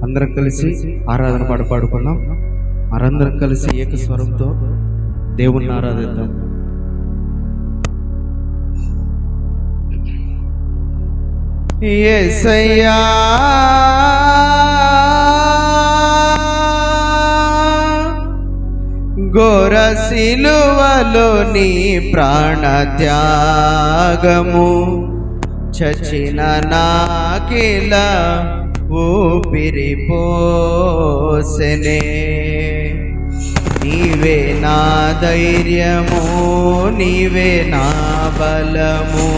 అందరం కలిసి ఆరాధన పాట పాడుకున్నాం. మరందరం కలిసి ఏక స్వరంతో దేవుణ్ణి ఆరాధిద్దాం. యేసయ్యా ఘోర సిలువలో నీ ప్రాణత్యాగము చచిన నాకిలా ఊపిరి పోసెనే. నీవే నా ధైర్యము, నీవే నా బలము,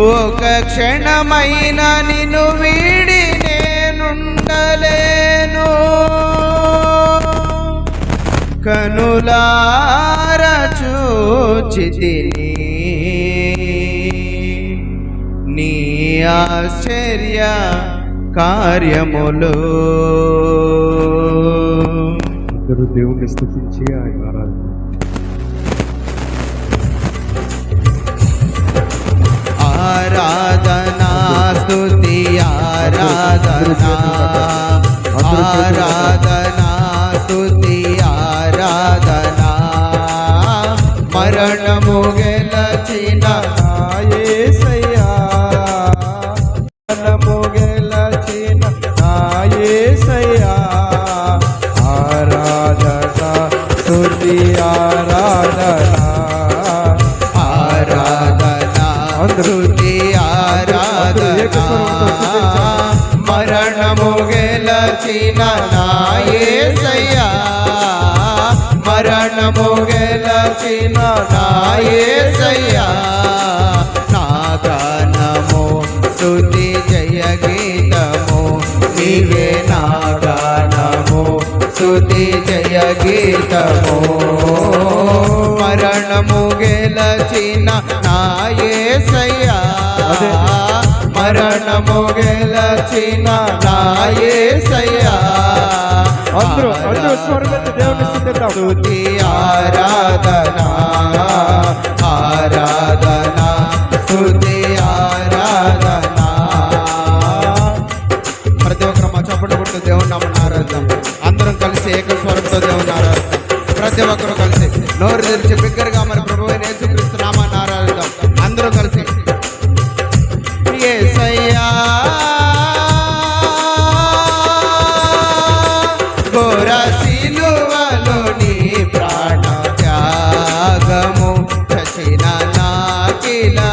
ఒక క్షణమైన నిన్ను వీడి నేనుండలేను. కనులార చూచితిని నీ ఆశ్చర్య కార్యములు. అందరూ దేవుని స్తుతించి ఆయన ఆరాధన. ఆరాధనా స్తుతి ఆరాధనా, ఆరాధనా స్తుతి ఆరాధనా, మరణము గెలచిన యేసయ్యా, మరణము గెలచిన యేసయ్యా. ఆరాధన స్తుతి ఆరాధన, ఆరాధనా స్తుతి ఆరాధనా, మరణము గెలచిన యేసయ్యా, మరణము గెలచిన యేసయ్యా. నా గానము స్తుతి జయ గీతము, నీవే నా గానము స్తుతి జయ గీతము, మరణము గెలచిన యేసయ్యా, మరణము గెలచిన యేసయ్యా. అందరూ స్వరమెత్తి దేవుని స్తుతిద్దాం. స్తుతి ఆరాధనా, ఆరాధనా స్తుతి ఆరాధనా. ప్రతి ఒక్కరు మా చప్పట్లు కొట్టు దేవుని నామమున ఆరాధిద్దాం. అందరం కలిసి ఏక స్వరంతో దేవుని ఆరాధిద్దాం. ప్రతి ఒక్కరు కలిసి నోరు తెరిచి బిగ్గరగా మరి ప్రభువైన యేసుక్రీస్తు నామాన్ని ఆరాధిద్దాం. అందరూ కలిసి యేసయ్యా ఘోర సిలువలో నీ ప్రాణత్యాగము చచిన నాకిలా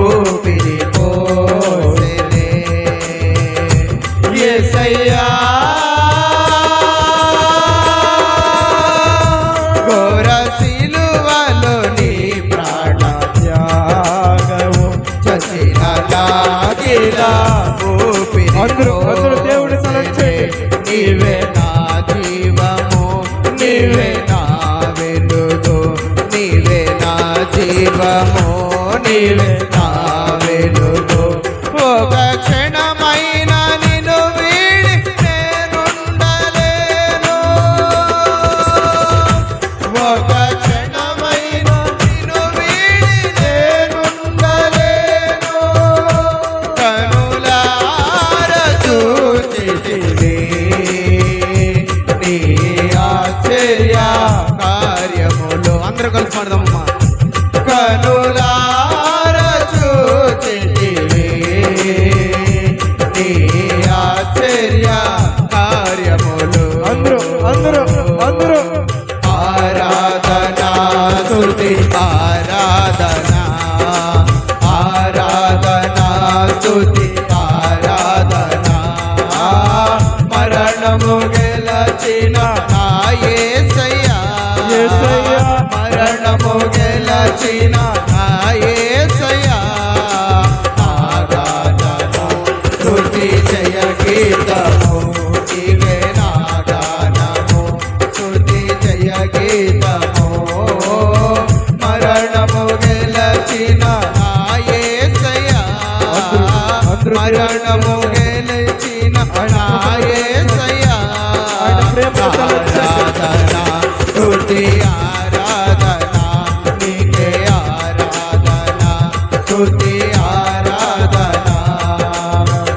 ఊపిరి పోసెనే. యేసయ్యా ఘోర సిలువలో నీ ప్రాణత్యాగము చచిన నాకిలా ఊపిరి అందరూ దేవుని తలచి నీవే నా జీవము, నీవే నా వెలుగు, నీవే నా జీవము, నీవే నా వెలుగు, ఒక క్షణమైన నిన్ను వీడి నేనుండలేను. ఒక క్షణమైన నిన్ను వీడి నేనుండలేను. కనులార చూచితిని నీ ఆశ్చర్య కార్యములు. అందరూ కలిసి పాడదామమ్మా. కనులార చూచితిని నీ ఆశ్చర్య కార్యములు. అందరూ ఆరాధనా స్తుతి ఆరాధనా, ఆరాధనా స్తుతి ఆరాధనా, మరణము గెలచిన యేసయ్యా, మరణము గెలచిన యేసయ్యా. ఆరాధనా స్తుతి జయ గీతము, నీవే నా గానము స్తుతి జయ గీతము, మరణము గెలచిన యేసయ్యా, మరణము గెలచిన యేసయ్యా. ఆరాధనా స్తుతి ఆరాధనా, నీకే ఆరాధనా స్తుతి ఆరాధనా.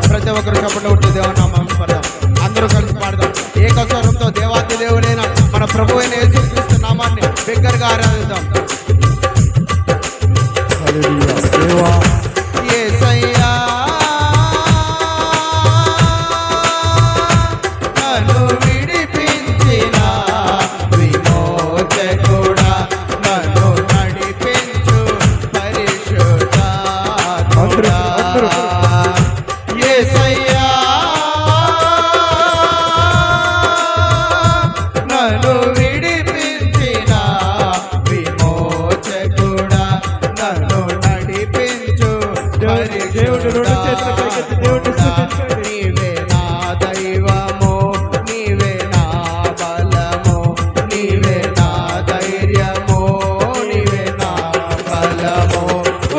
ప్రతి ఒక్కరు చప్పట్లు కొట్టి దేవుని నామమున పడదాం. అందరూ ప్రభు అయిన యేసుక్రీస్తు నామాన్ని బిగ్గరగా ఆరాధిద్దాం. హల్లెలూయా. దేవా యేసయ్యా నన్ను విడిపించిన విమోచకుడా, నన్ను నడిపించు పరిశుద్ధాత్ముడా. యేసయ్యా నన్ను విడిపించిన విమోచకుడా, నన్ను నడిపించు దేవుడు రెండు చేతులు పైకెత్తి దేవుడిని స్తుతించండి. నీవే నా దైవము, నీవే నా బలము, నీవే నా ధైర్యము, నీవే నా బలము.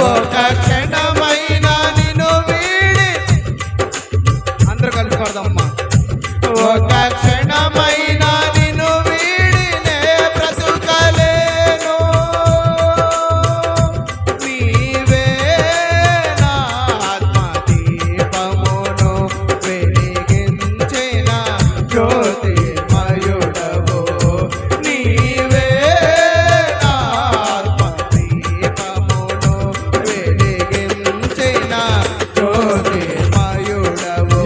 ఒక క్షణమైన నిన్ను వీడి అందరూ కలిసి పాడదామమ్మా. ఒక క్షణమైన నిన్ను వీడి నే బ్రతుకలేను. నీవే నా ఆత్మదీపమును వెలిగించిన జ్యోతిర్మయుడవు. నీవే నా ఆత్మదీపమును వెలిగించిన జ్యోతిర్మయుడవు.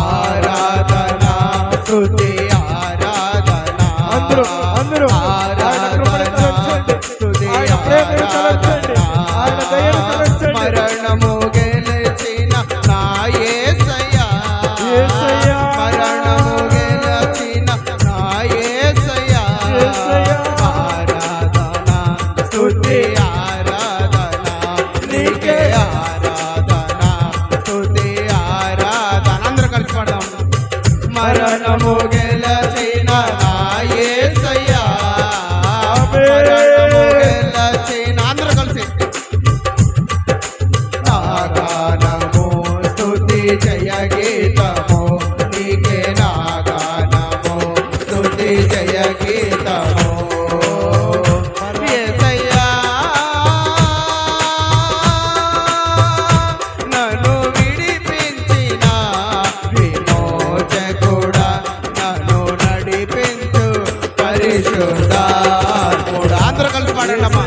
ఆరాధన స్తుతి ఆరాధన అందరూ ఆయన కృపను తలంచండి. ఆయన ప్రేమను తలంచండి. ఆయన దయను తలంచండి. మరణము గెలిచిన నా యేసయ్యా, యేసయ్యా. మరణము గెలిచిన నా యేసయ్యా. యేసయ్యా. ఆరాధన స్తుతి ఆరాధన నీకే ఆరాధన స్తుతి ఆరాధన. అందరూ కలిసి పాడదాం. మరణము గెలిచిన నా యేసయ్యా, మరణము గెలిచిన అందరూ కలిసి నా గానము స్తుతి జయ గీతము నీకే, నా గానము స్తుతి జయ గీతము. యేసయ్యా నన్ను విడిపించిన విమోచకుడా, నన్ను నడిపించు పరిశుద్ధాత్ముడా. అందరూ కలిసి పాడండి అమ్మా.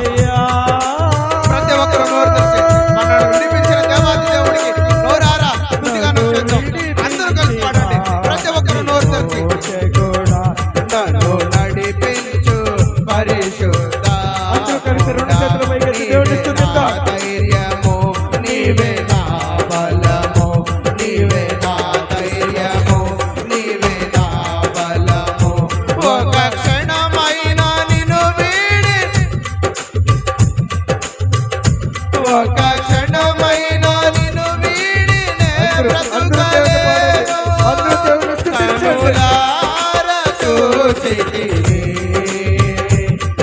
ప్రతి ఒక్కరు నోరు తెరిచి మనల్ని విడిపించిన దేవాది దేవుడికి నోరారా స్తుతిగానం చేద్దాం. అందరూ కలిసి పాడండి. ప్రతి ఒక్కరు నోరు తెరిచి నన్ను నడిపించు అందరూ కలిసి రెండు చేతులు పైకెత్తి దేవుడిని స్తుతిద్దాం. ధైర్యము, నీవే నా బలము, నీవే నా ధైర్యము, నీవే నా బలము. ఒక క్షణమైన నిన్ను వీడి, ఒక క్షణమైన నిన్ను వీడి నే బ్రతుకలేను. అందరూ దేవుడిని స్తుతించండి. కనులారా చూచితిని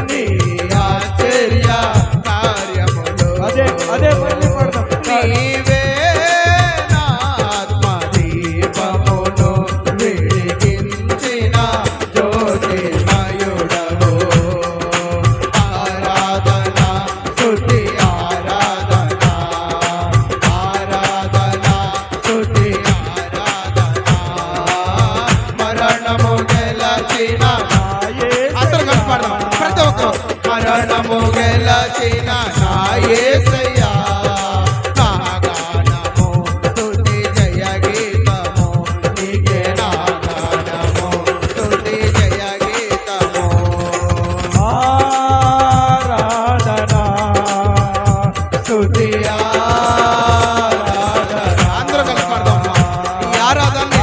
నీ ఆశ్చర్య కార్యములు. అదే మళ్ళీ పాడదాం. నీవే నా ఆత్మదీపమును వెలిగించిన జ్యోతిర్మయుడవు. ఆరాధన స్తుతి ఆరాధన, ఆరాధన స్తుతి ఆరాధన. మరణము గెలచిన అందరూ కలిసి పాడదాం. ప్రతి ఒక్కరు మరణము గెలచిన నా యేసయ్యా, నా గానము స్తుతి జయ గీతము నీకే, నా గానము స్తుతి జయ గీతము. ఆరాధన స్తుతి ఆరాధన. అందరూ కలిసి పాడదాం అమ్మా. ఈ ఆరాధనని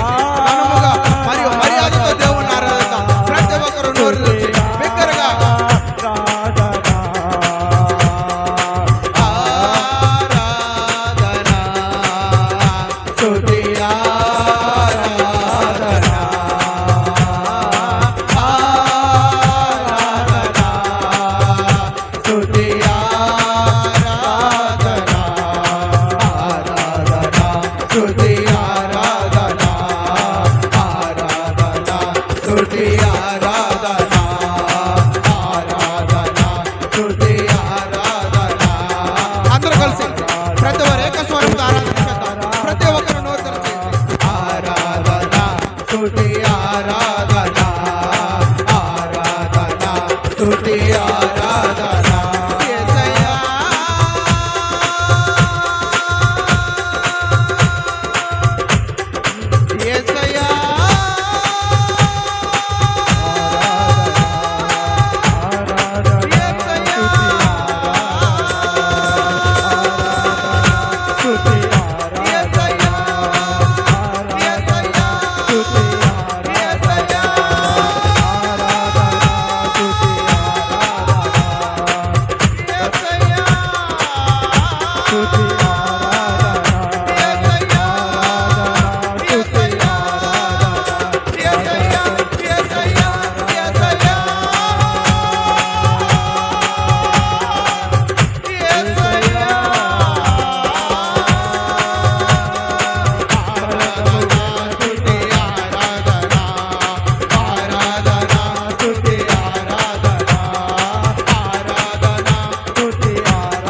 ఘనముగా మరియు మర్యాదతో దేవుణ్ణి ఆరాధిద్దాం. ప్రతి ఒక్కరు నోరు తెరిచి బిగ్గరగా ఆరాధన స్తుతి ఆరాధన, ఆరాధన స్తుతి ఆరాధన, ఆరాధన స్తుతి ఆరాధన, ఆరాధన స్తుతి ఆరాధన, ఆరాధన స్తుతి ఆరాధన. అందరూ కలిసి ప్రతి ఒక్కరు ఏకస్వరంతో ఆరాధించేద్దాం. ప్రతి ఒక్కరు నోరు తెరిచి ఆరాధన స్తుతి ఆరాధన, స్తుతి యేసయ్యా యేసయ్యా యేసయ్యా యేసయ్యా యేసయ్యా యేసయ్యా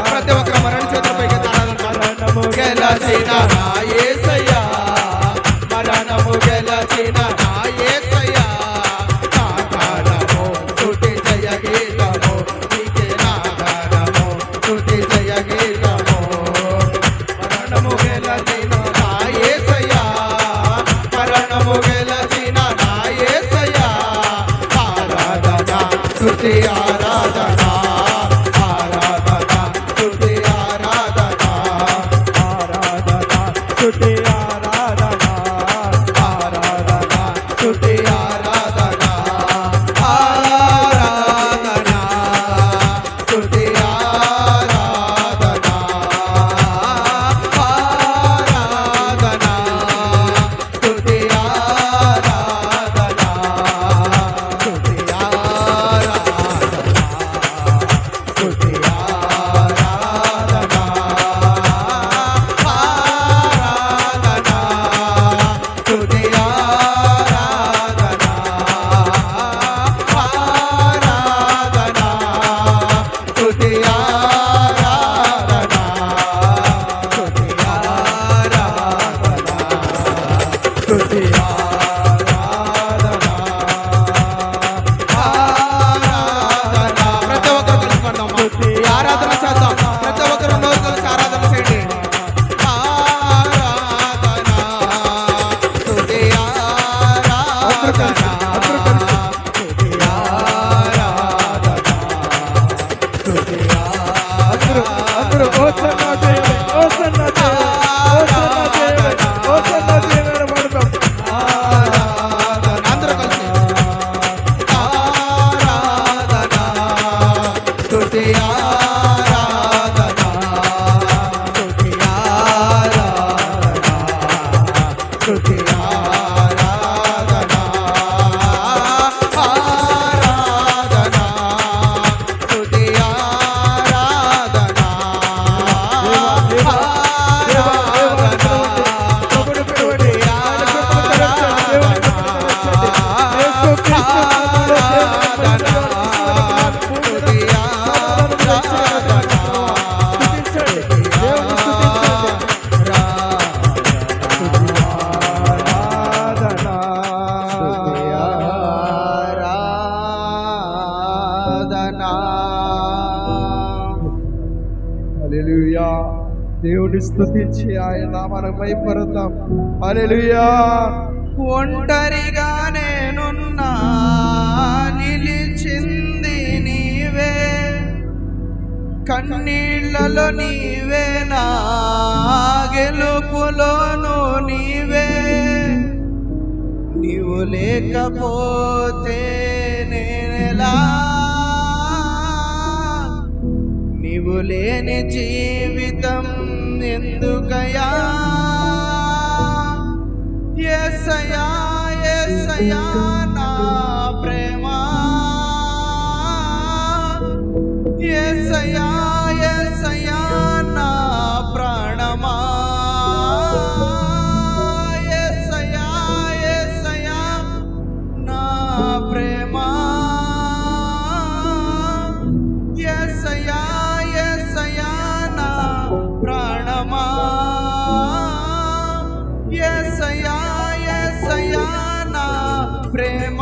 ప్రతి ఒక్కరు మరణ చేతులపైకి ఆరాధన గెలచిన నా యేసయ్యా మరణము గెలచిన నా యేసయ్యా నా గానము స్తుతి జయ గీతము నీకే నా గానము స్తుతి జయ గీతము మరణము గెలచిన నా యేసయ్యా మరణము గెలచిన నా యేసయ్యా ఆరాధన స్తుతి ఆరాధన ఆరాధన స్తుతి ఆరాధన స్తుతి ఆరాధన ఆరాధన స్తుతి ఆరాధన ఆరాధన స్తుతి ఆరాధన ఆరాధన స్తుతి ఆరాధన స్తుతి ఆరాధన స్తుతి ఆరాధన స్తుతి ఆరాధన ఆరాధన స్తుతి ఆరాధన స్తుతి ఆరాధన స్తుతి ఆరాధన ప్రతి ఒక్కరు కలిసి పాడదాం ఆరాధన చేద్దాం ప్రతి ఒక్కరు నోరు కలిసి ఆరాధన చేయండి ఆరాధన స్తుతి ఆరాధన స్తుతి ఆరాధన స్తుతి అందరూ ఓసన్నా చేయండి ఓసన్నా చేయండి ఓసన్నా చేయండి పడతాం ఆరాధన అందరూ కలిసి ఆరాధన స్తుతి ఆరాధన స్తుతి ఆరాధన స్తుతి ఆరాధన ఆరాధన స్తుతి ఆరాధన ప్రభుని పిలవండి ఆయన కృపను తెరచండి దేవుని కృపను తెరచండి యేసు క్రీస్తు నామములో స్తుతించండి దేవుని స్తుతించండి ఆరాధన హల్లెలూయా దేవుని స్తుతించి ఆయన నామాన్ని మహిమపడతాం హల్లెలూయా ఒంటరిగా నేనున్నా నిలిచింది నీవే కన్నీళ్లలో నీవే నా గెలుపులోను నీవే నీవు లేకపోతే నేనెలా నీవు లేని జీవితం ఎందుకయా యేసయ్యా యేసయ్యా నా ప్రేమ యేసయ్యా యేసయ్యా నా ప్రాణమా యేసయ్యా యేసయ్యా నా ప్రేమ యేసయ్యా యేసయ్యా నా ప్రాణమా యేసయ్యా యేసయ్యా నా ప్రేమ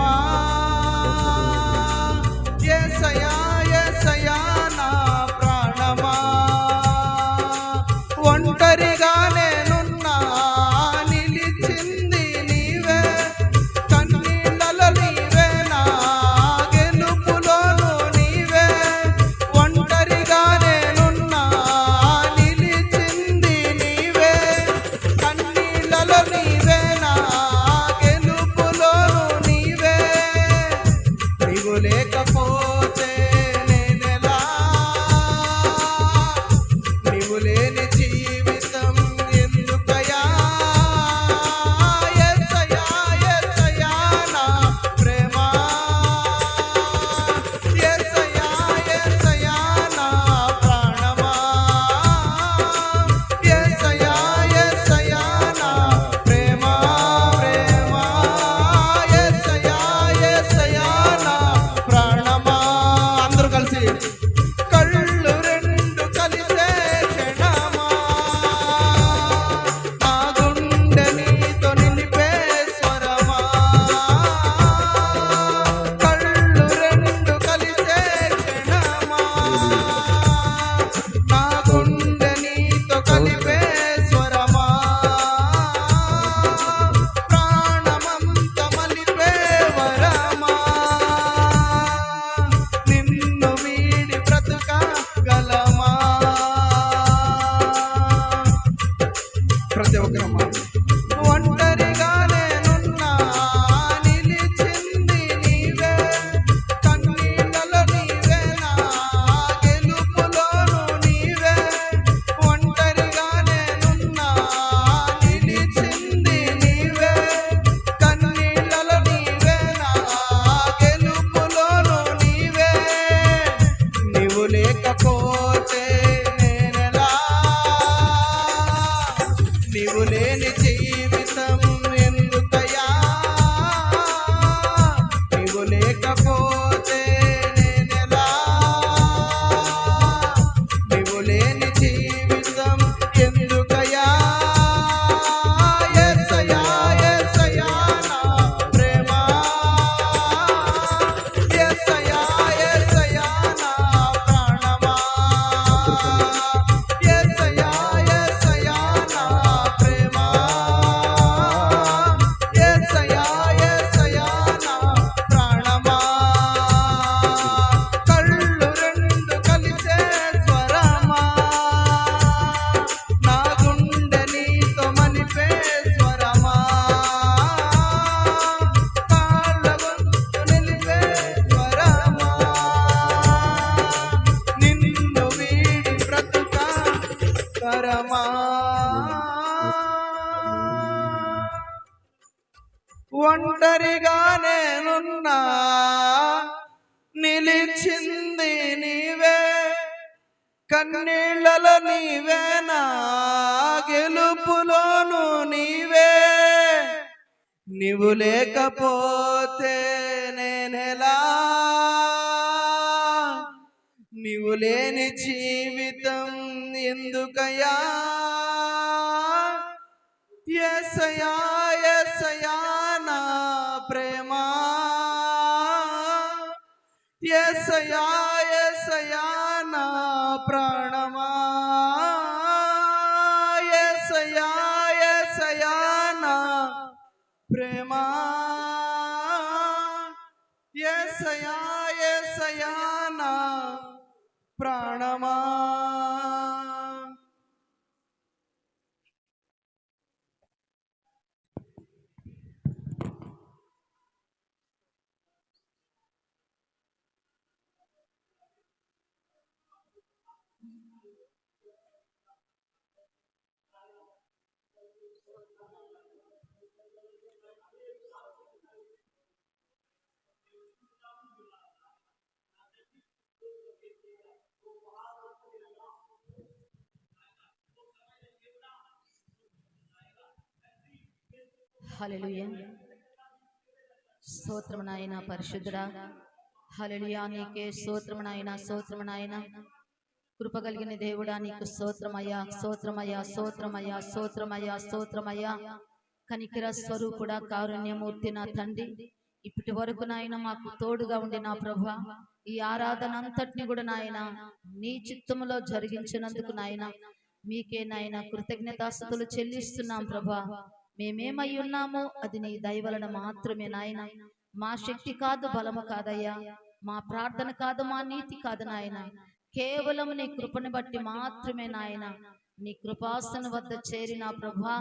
యేసయ్యా యేసయ్యా నా ప్రాణమా కరమా ఒంటరిగా నేనున్నా నిలిచింది నీవే కన్నీళ్ళలో నీవే నా గెలుపులోను నీవే నీవు లేకపోతే నేనెలా నీవు లేని జీవితం ఎందుకయ్యా యేసయ్యా యేసయ్యా నా ప్రేమ యేసయ్యా యేసయ్యా నా ప్రాణమా యేసయ్యా యేసయ్యా నా ప్రేమ యేసయ్యా యేసయ్యా నా ప్రాణమా హల్లెలూయా. స్తోత్రము నాయన పరిశుద్ధుడా. హల్లెలూయా. నీకే స్తోత్రము నాయన, స్తోత్రము నాయన. కృప కలిగిన దేవుడా నీకు స్తోత్రమయ్యా, స్తోత్రమయ్యా, స్తోత్రమయ్యా, స్తోత్రమయ్యా, స్తోత్రమయ్యా. కనికర స్వరూపుడా, కారుణ్యమూర్తి నా తండ్రి, ఇప్పటి వరకు నాయన మాకు తోడుగా ఉండి నా ప్రభువా, ఈ ఆరాధన అంతటిని కూడా నాయన నీ చిత్తములో జరిగించినందుకు నాయన మీకే నాయన కృతజ్ఞతాస్తుతులు చెల్లిస్తున్నాం ప్రభా. మేమేమై ఉన్నామో అది నీ దయ వలన మాత్రమే నాయన. మా శక్తి కాదు, బలము కాదయ్యా, మా ప్రార్థన కాదు, మా నీతి కాదు నాయన. కేవలం నీ కృపను బట్టి మాత్రమే నాయన. నీ కృపాసన వద్ద చేరిన ప్రభా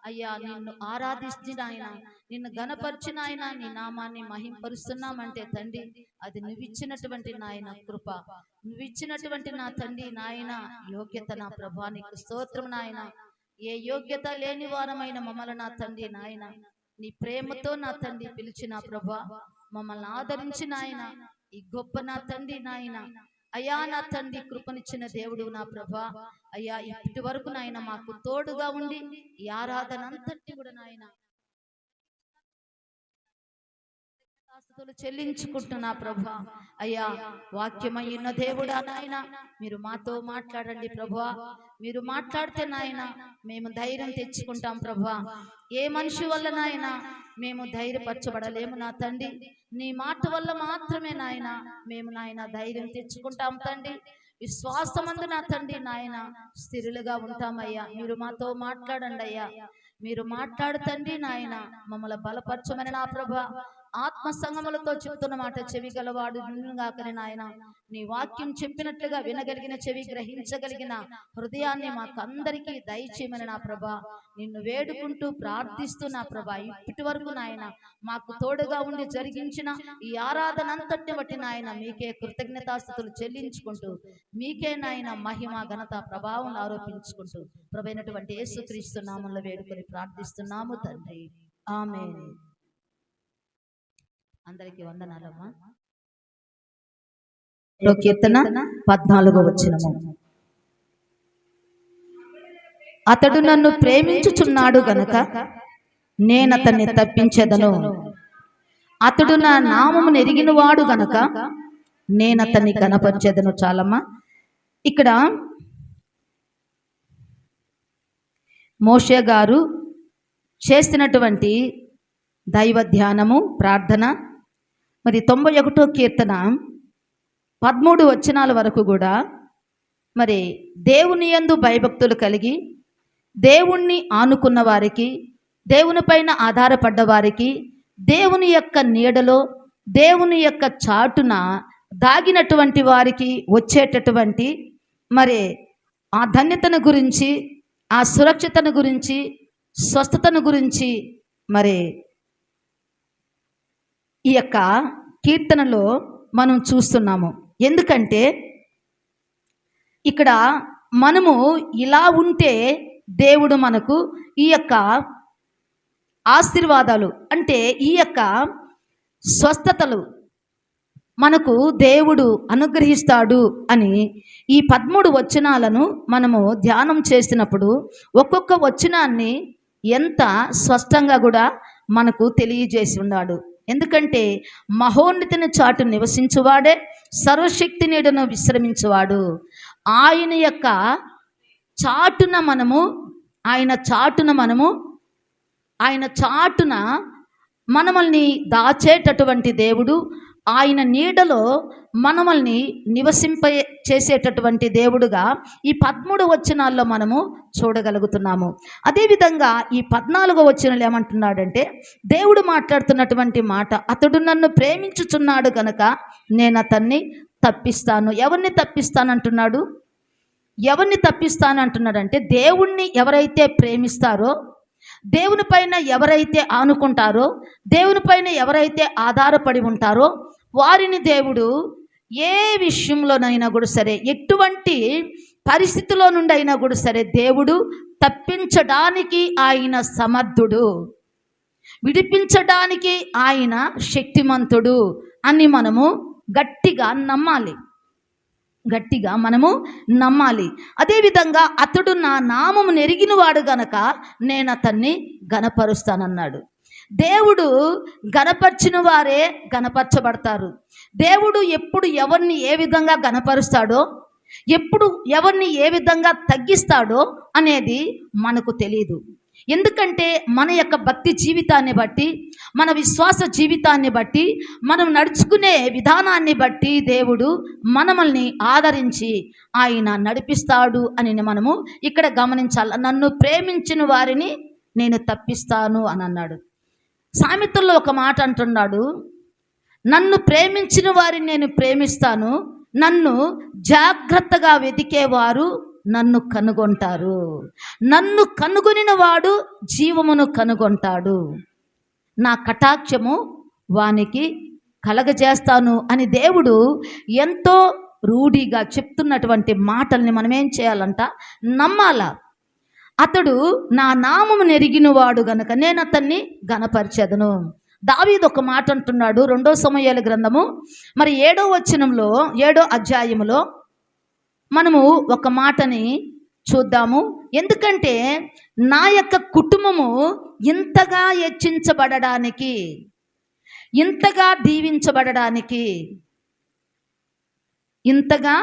అయ్యా, నిన్ను ఆరాధించి నాయన, నిన్ను గణపరిచిన ఆయన నీ నామాన్ని మహింపరుస్తున్నామంటే తండ్రి, అది నువ్విచ్చినటువంటి నాయన కృప, నువ్విచ్చినటువంటి నా తండ్రి నాయన యోగ్యత నా ప్రభా. నీకు స్తోత్రం నాయన. ఏ యోగ్యత లేని వారమైన మమ్మల్ని నా తండ్రి నాయన నీ ప్రేమతో నా తండ్రి పిలిచిన ప్రభా, మమ్మల్ని ఆదరించిన ఆయన ఈ గొప్ప నా తండ్రి నాయన అయ్యా, నా తండ్రి కృపనిచ్చిన దేవుడు నా ప్రభా అయ్యా, ఇప్పటి వరకు నాయన మాకు తోడుగా ఉండి ఈ ఆరాధన అంతటి కూడా నాయన చెల్లించుకుంటున్నా ప్రభా అయ్యా. వాక్యమైన దేవుడా నాయన, మీరు మాతో మాట్లాడండి ప్రభా. మీరు మాట్లాడితే నాయన మేము ధైర్యం తెచ్చుకుంటాం ప్రభా. ఏ మనిషి వల్ల నాయన మేము ధైర్యపరచబడలేము నా తండ్రి, నీ మాట వల్ల మాత్రమే నాయన మేము నాయన ధైర్యం తెచ్చుకుంటాం తండ్రి. విశ్వాసమందు నా తండ్రి నాయన స్థిరులుగా ఉంటామయ్యా. మీరు మాతో మాట్లాడండి అయ్యా. మీరు మాట్లాడుతండి నాయన, మమ్మల్ని బలపరచమని నా ప్రభా ఆత్మ సంగములతో చెప్తున్న మాట చెవి గలవాడు గాకని నాయన. నీ వాక్యం చెప్పినట్లుగా వినగలిగిన చెవి, గ్రహించగలిగిన హృదయాన్ని మాకందరికీ దయచేయమని నా ప్రభా నిన్ను వేడుకుంటూ ప్రార్థిస్తూ నా ప్రభా ఇప్పటి వరకు నాయన మాకు తోడుగా ఉండి జరిగించిన ఈ ఆరాధన అంతటిని బట్టి నాయన మీకే కృతజ్ఞతాస్తుతులు చెల్లించుకుంటూ మీకే నాయన మహిమ ఘనత ప్రభావం ఆరోపించుకుంటూ ప్రభైనటువంటి యేసుక్రీస్తు నామములో వేడుకొని ప్రార్థిస్తున్నాము తండ్రి, ఆమేన్. అందరికీ వందనాలమ్మా. కీర్తన 14వ వచనము. అతడు నన్ను ప్రేమించుచున్నాడు గనుక నేనతన్ని తప్పించెదను, అతడు నా నామమును ఎరిగినవాడు గనుక నేనతన్ని కనపరిచెదను. చాలమ్మా. ఇక్కడ మోషే గారు చేసినటువంటి దైవ ధ్యానము, ప్రార్థన, మరి 91వ కీర్తన 13 వచనాల వరకు కూడా మరి దేవుని యందు భయభక్తులు కలిగి దేవుణ్ణి ఆనుకున్న వారికి, దేవుని పైన ఆధారపడ్డ వారికి, దేవుని యొక్క నీడలో దేవుని యొక్క చాటున దాగినటువంటి వారికి వచ్చేటటువంటి మరి ఆ ధన్యతను గురించి, ఆ సురక్షితను గురించి, స్వస్థతను గురించి మరి ఈ యొక్క కీర్తనలో మనం చూస్తున్నాము. ఎందుకంటే ఇక్కడ మనము ఇలా ఉంటే దేవుడు మనకు ఈ యొక్క ఆశీర్వాదాలు అంటే ఈ యొక్క స్వస్థతలు మనకు దేవుడు అనుగ్రహిస్తాడు అని ఈ 13 వచనాలను మనము ధ్యానం చేసినప్పుడు ఒక్కొక్క వచనాన్ని ఎంత స్పష్టంగా కూడా మనకు తెలియజేసి ఉన్నాడు. ఎందుకంటే మహోన్నతిని చాటు నివసించువాడే సర్వశక్తి నీడను విశ్రమించువాడు. ఆయన యొక్క చాటున మనము ఆయన చాటున మనమల్ని దాచేటటువంటి దేవుడు, ఆయన నీడలో మనమల్ని చేసేటటువంటి దేవుడుగా ఈ 13 వచనాల్లో మనము చూడగలుగుతున్నాము. అదేవిధంగా ఈ 14వ వచనంలో ఏమంటున్నాడంటే దేవుడు మాట్లాడుతున్నటువంటి మాట, అతడు నన్ను ప్రేమించుచున్నాడు కనుక నేను అతన్ని తప్పిస్తాను. ఎవరిని తప్పిస్తానంటున్నాడు? ఎవరిని తప్పిస్తానంటున్నాడంటే దేవుణ్ణి ఎవరైతే ప్రేమిస్తారో, దేవుని పైన ఎవరైతే ఆనుకుంటారో, దేవుని పైన ఎవరైతే ఆధారపడి ఉంటారో వారిని దేవుడు ఏ విషయంలోనైనా కూడా సరే, ఎటువంటి పరిస్థితిలో నుండి అయినా కూడా సరే దేవుడు తప్పించడానికి ఆయన సమర్థుడు, విడిపించడానికి ఆయన శక్తిమంతుడు అని మనము గట్టిగా మనము నమ్మాలి. అదేవిధంగా అతడు నా నామము నెరిగినవాడు గనక నేను అతన్ని గణపరుస్తానన్నాడు. దేవుడు గణపరిచిన వారే గణపరచబడతారు. దేవుడు ఎప్పుడు ఎవరిని ఏ విధంగా గణపరుస్తాడో, ఎప్పుడు ఎవరిని ఏ విధంగా తగ్గిస్తాడో అనేది మనకు తెలియదు. ఎందుకంటే మన యొక్క భక్తి జీవితాన్ని బట్టి, మన విశ్వాస జీవితాన్ని బట్టి, మనం నడుచుకునే విధానాన్ని బట్టి దేవుడు మనల్ని ఆదరించి ఆయన నడిపిస్తాడు అని మనము ఇక్కడ గమనించాలి. నన్ను ప్రేమించిన వారిని నేను తప్పిస్తాను అని అన్నాడు. సామెతల్లో ఒక మాట అంటున్నాడు, నన్ను ప్రేమించిన వారిని నేను ప్రేమిస్తాను, నన్ను జాగ్రత్తగా వెతికేవారు నన్ను కనుగొంటారు, నన్ను కనుగొనిన వాడు జీవమును కనుగొంటాడు, నా కటాక్షము వానికి కలగజేస్తాను అని దేవుడు ఎంతో రూఢిగా చెప్తున్నటువంటి మాటల్ని మనం ఏం చేయాలంట? నమ్మాల. అతడు నా నామము నెరిగినవాడు గనుక నేను అతన్ని గణపరిచెదను. దావీదు ఒక మాట అంటున్నాడు 2వ సమూయేలు గ్రంథము 7వ అధ్యాయములో మనము ఒక మాటని చూద్దాము. ఎందుకంటే నా యొక్క కుటుంబము ఇంతగా హెచ్చించబడడానికి, ఇంతగా దీవించబడడానికి, ఇంతగా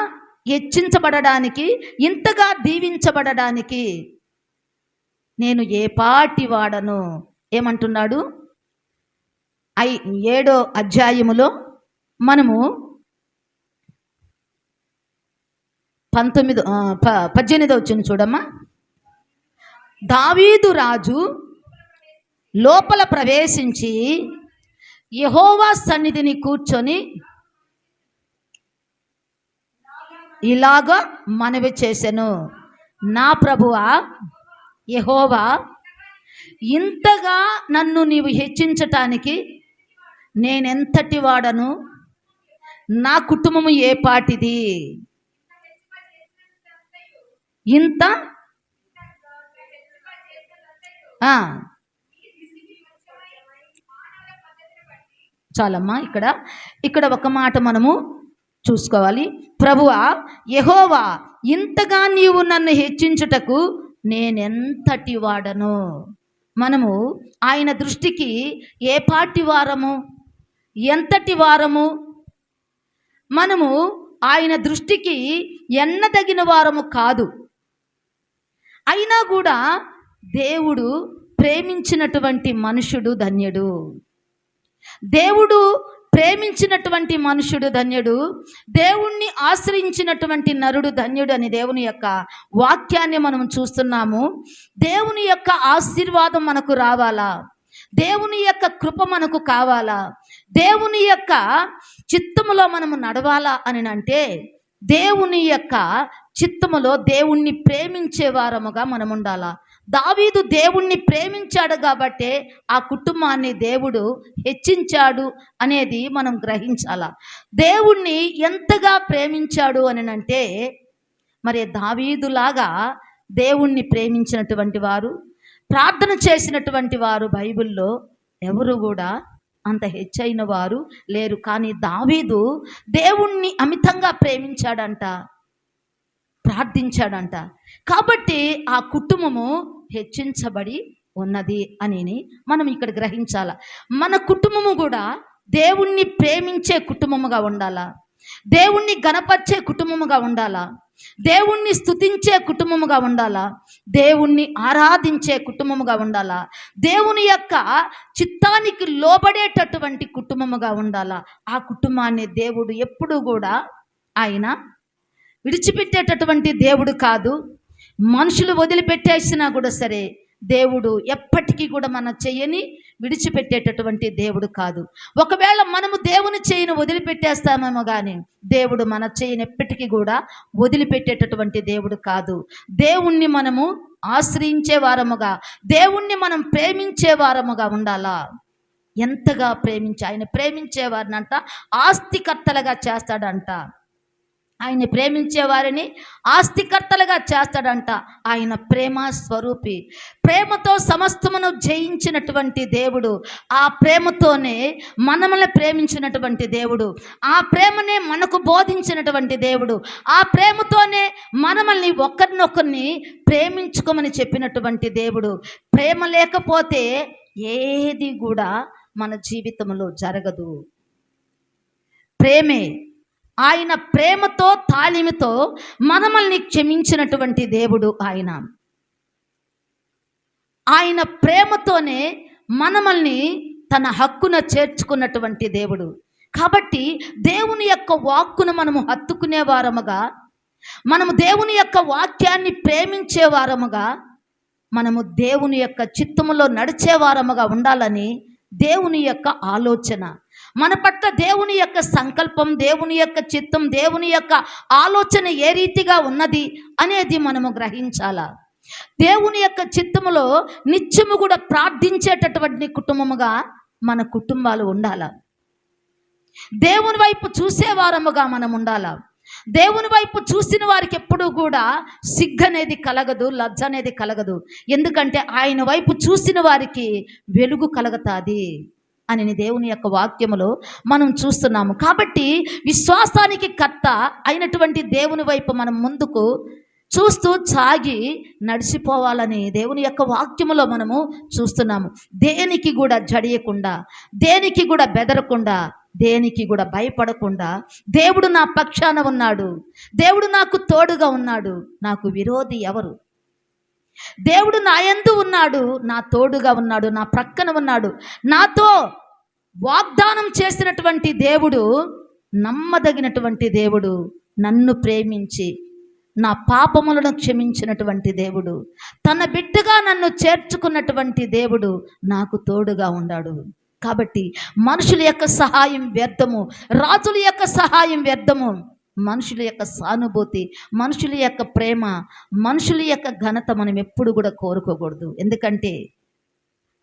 హెచ్చించబడడానికి, ఇంతగా దీవించబడడానికి నేను ఏ పాటి వాడను ఏమంటున్నాడు? 7వ అధ్యాయములో మనము 18వ వచనం చూడమ్మా. దావీదు రాజు లోపల ప్రవేశించి యెహోవా సన్నిధిని కూర్చొని ఇలాగ మనవి చేసెను, నా ప్రభువా యెహోవా, ఇంతగా నన్ను నీవు హెచ్చించటానికి నేనెంతటి వాడను, నా కుటుంబము ఏ పాటిది, ఇంత చాలమ్మా. ఇక్కడ ఒక మాట మనము చూసుకోవాలి. ప్రభువా యెహోవా, ఇంతగా నీవు నన్ను హెచ్చించుటకు నేనెంతటి వాడను. మనము ఆయన దృష్టికి ఏ పాటి వారము, ఎంతటి వారము, మనము ఆయన దృష్టికి ఎన్నదగిన వారము కాదు. అయినా కూడా దేవుడు ప్రేమించినటువంటి మనుషుడు ధన్యుడు. దేవుడు ప్రేమించినటువంటి మనుషుడు ధన్యుడు. దేవుణ్ణి ఆశ్రయించినటువంటి నరుడు ధన్యుడు అని దేవుని యొక్క వాక్యాన్ని మనం చూస్తున్నాము. దేవుని యొక్క ఆశీర్వాదం మనకు రావాలా, దేవుని యొక్క కృప మనకు కావాలా, దేవుని యొక్క చిత్తములో మనము నడవాలా అని అంటే దేవుని యొక్క చిత్తములో దేవుణ్ణి ప్రేమించే వారముగా మనం ఉండాలా. దావీదు దేవుణ్ణి ప్రేమించాడు కాబట్టే ఆ కుటుంబాన్ని దేవుడు హెచ్చించాడు అనేది మనం గ్రహించాలా. దేవుణ్ణి ఎంతగా ప్రేమించాడు అని అంటే మరి దావీదులాగా దేవుణ్ణి ప్రేమించినటువంటి వారు, ప్రార్థన చేసినటువంటి వారు బైబిల్లో ఎవరు కూడా అంత హెచ్చైన వారు లేరు. కానీ దావీదు దేవుణ్ణి అమితంగా ప్రేమించాడంట, ప్రార్థించాడంట. కాబట్టి ఆ కుటుంబము హెచ్చించబడి ఉన్నది అని మనం ఇక్కడ గ్రహించాల. మన కుటుంబము కూడా దేవుణ్ణి ప్రేమించే కుటుంబముగా ఉండాలా, దేవుణ్ణి గణపరిచే కుటుంబముగా ఉండాలా, దేవుణ్ణి స్తుతించే కుటుంబముగా ఉండాలా, దేవుణ్ణి ఆరాధించే కుటుంబముగా ఉండాలా, దేవుని యొక్క చిత్తానికి లోబడేటటువంటి కుటుంబముగా ఉండాలా. ఆ కుటుంబాన్ని దేవుడు ఎప్పుడూ కూడా ఆయన విడిచిపెట్టేటటువంటి దేవుడు కాదు. మనుషులు వదిలిపెట్టేసినా కూడా సరే దేవుడు ఎప్పటికీ కూడా మన చెయ్యని విడిచిపెట్టేటటువంటి దేవుడు కాదు. ఒకవేళ మనము దేవుని చెయ్యిని వదిలిపెట్టేస్తామేమో కానీ దేవుడు మన చెయ్యిని ఎప్పటికీ కూడా వదిలిపెట్టేటటువంటి దేవుడు కాదు. దేవుణ్ణి మనము ఆశ్రయించే వారముగా, దేవుణ్ణి మనం ప్రేమించే వారముగా ఉండాలా. ఎంతగా ఆయన ప్రేమించే వారినంట ఆస్తికర్తలుగా చేస్తాడంట. ఆయన ప్రేమించే వారిని ఆస్తికర్తలుగా చేస్తాడంట. ఆయన ప్రేమ స్వరూపి, ప్రేమతో సమస్తమును జయించినటువంటి దేవుడు. ఆ ప్రేమతోనే మనల్ని ప్రేమించినటువంటి దేవుడు, ఆ ప్రేమనే మనకు బోధించినటువంటి దేవుడు, ఆ ప్రేమతోనే మనల్ని ఒకరినొకరిని ప్రేమించుకోమని చెప్పినటువంటి దేవుడు. ప్రేమ లేకపోతే ఏది కూడా మన జీవితంలో జరగదు. ప్రేమే, ఆయన ప్రేమతో తాళిమితో మనల్ని క్షమించినటువంటి దేవుడు. ఆయన ప్రేమతోనే మనల్ని తన హక్కున చేర్చుకున్నటువంటి దేవుడు. కాబట్టి దేవుని యొక్క వాక్కును మనము హత్తుకునే వారముగా, మనము దేవుని యొక్క వాక్యాన్ని ప్రేమించే వారముగా, మనము దేవుని యొక్క చిత్తములో నడిచే వారముగా ఉండాలని దేవుని యొక్క ఆలోచన. మన పట్ల దేవుని యొక్క సంకల్పం, దేవుని యొక్క చిత్తం, దేవుని యొక్క ఆలోచన ఏ రీతిగా ఉన్నది అనేది మనము గ్రహించాలా. దేవుని యొక్క చిత్తములో నిత్యము కూడా ప్రార్థించేటటువంటి కుటుంబముగా మన కుటుంబాలు ఉండాలా. దేవుని వైపు చూసేవారముగా మనం ఉండాలా. దేవుని వైపు చూసిన వారికి ఎప్పుడూ కూడా సిగ్గు అనేది కలగదు, లజ్జ అనేది కలగదు. ఎందుకంటే ఆయన వైపు చూసిన వారికి వెలుగు కలగతాది అని దేవుని యొక్క వాక్యములో మనం చూస్తున్నాము. కాబట్టి విశ్వాసానికి కర్త అయినటువంటి దేవుని వైపు మనం ముందుకు చూస్తూ సాగి నడిచిపోవాలని దేవుని యొక్క వాక్యములో మనము చూస్తున్నాము. దేనికి కూడా జడియకుండా, దేనికి కూడా బెదరకుండా, దేనికి కూడా భయపడకుండా, దేవుడు నా పక్షాన ఉన్నాడు, దేవుడు నాకు తోడుగా ఉన్నాడు, నాకు విరోధి ఎవరు? దేవుడు నా యందు ఉన్నాడు, నా తోడుగా ఉన్నాడు, నా ప్రక్కన ఉన్నాడు, నాతో వాగ్దానం చేసినటువంటి దేవుడు, నమ్మదగినటువంటి దేవుడు, నన్ను ప్రేమించి నా పాపములను క్షమించినటువంటి దేవుడు, తన బిడ్డగా నన్ను చేర్చుకున్నటువంటి దేవుడు నాకు తోడుగా ఉన్నాడు. కాబట్టి మనుషుల యొక్క సహాయం వ్యర్థము, రాజుల యొక్క సహాయం వ్యర్థము, మనుషుల యొక్క సానుభూతి, మనుషుల యొక్క ప్రేమ, మనుషుల యొక్క ఘనత మనం ఎప్పుడు కూడా కోరుకోకూడదు. ఎందుకంటే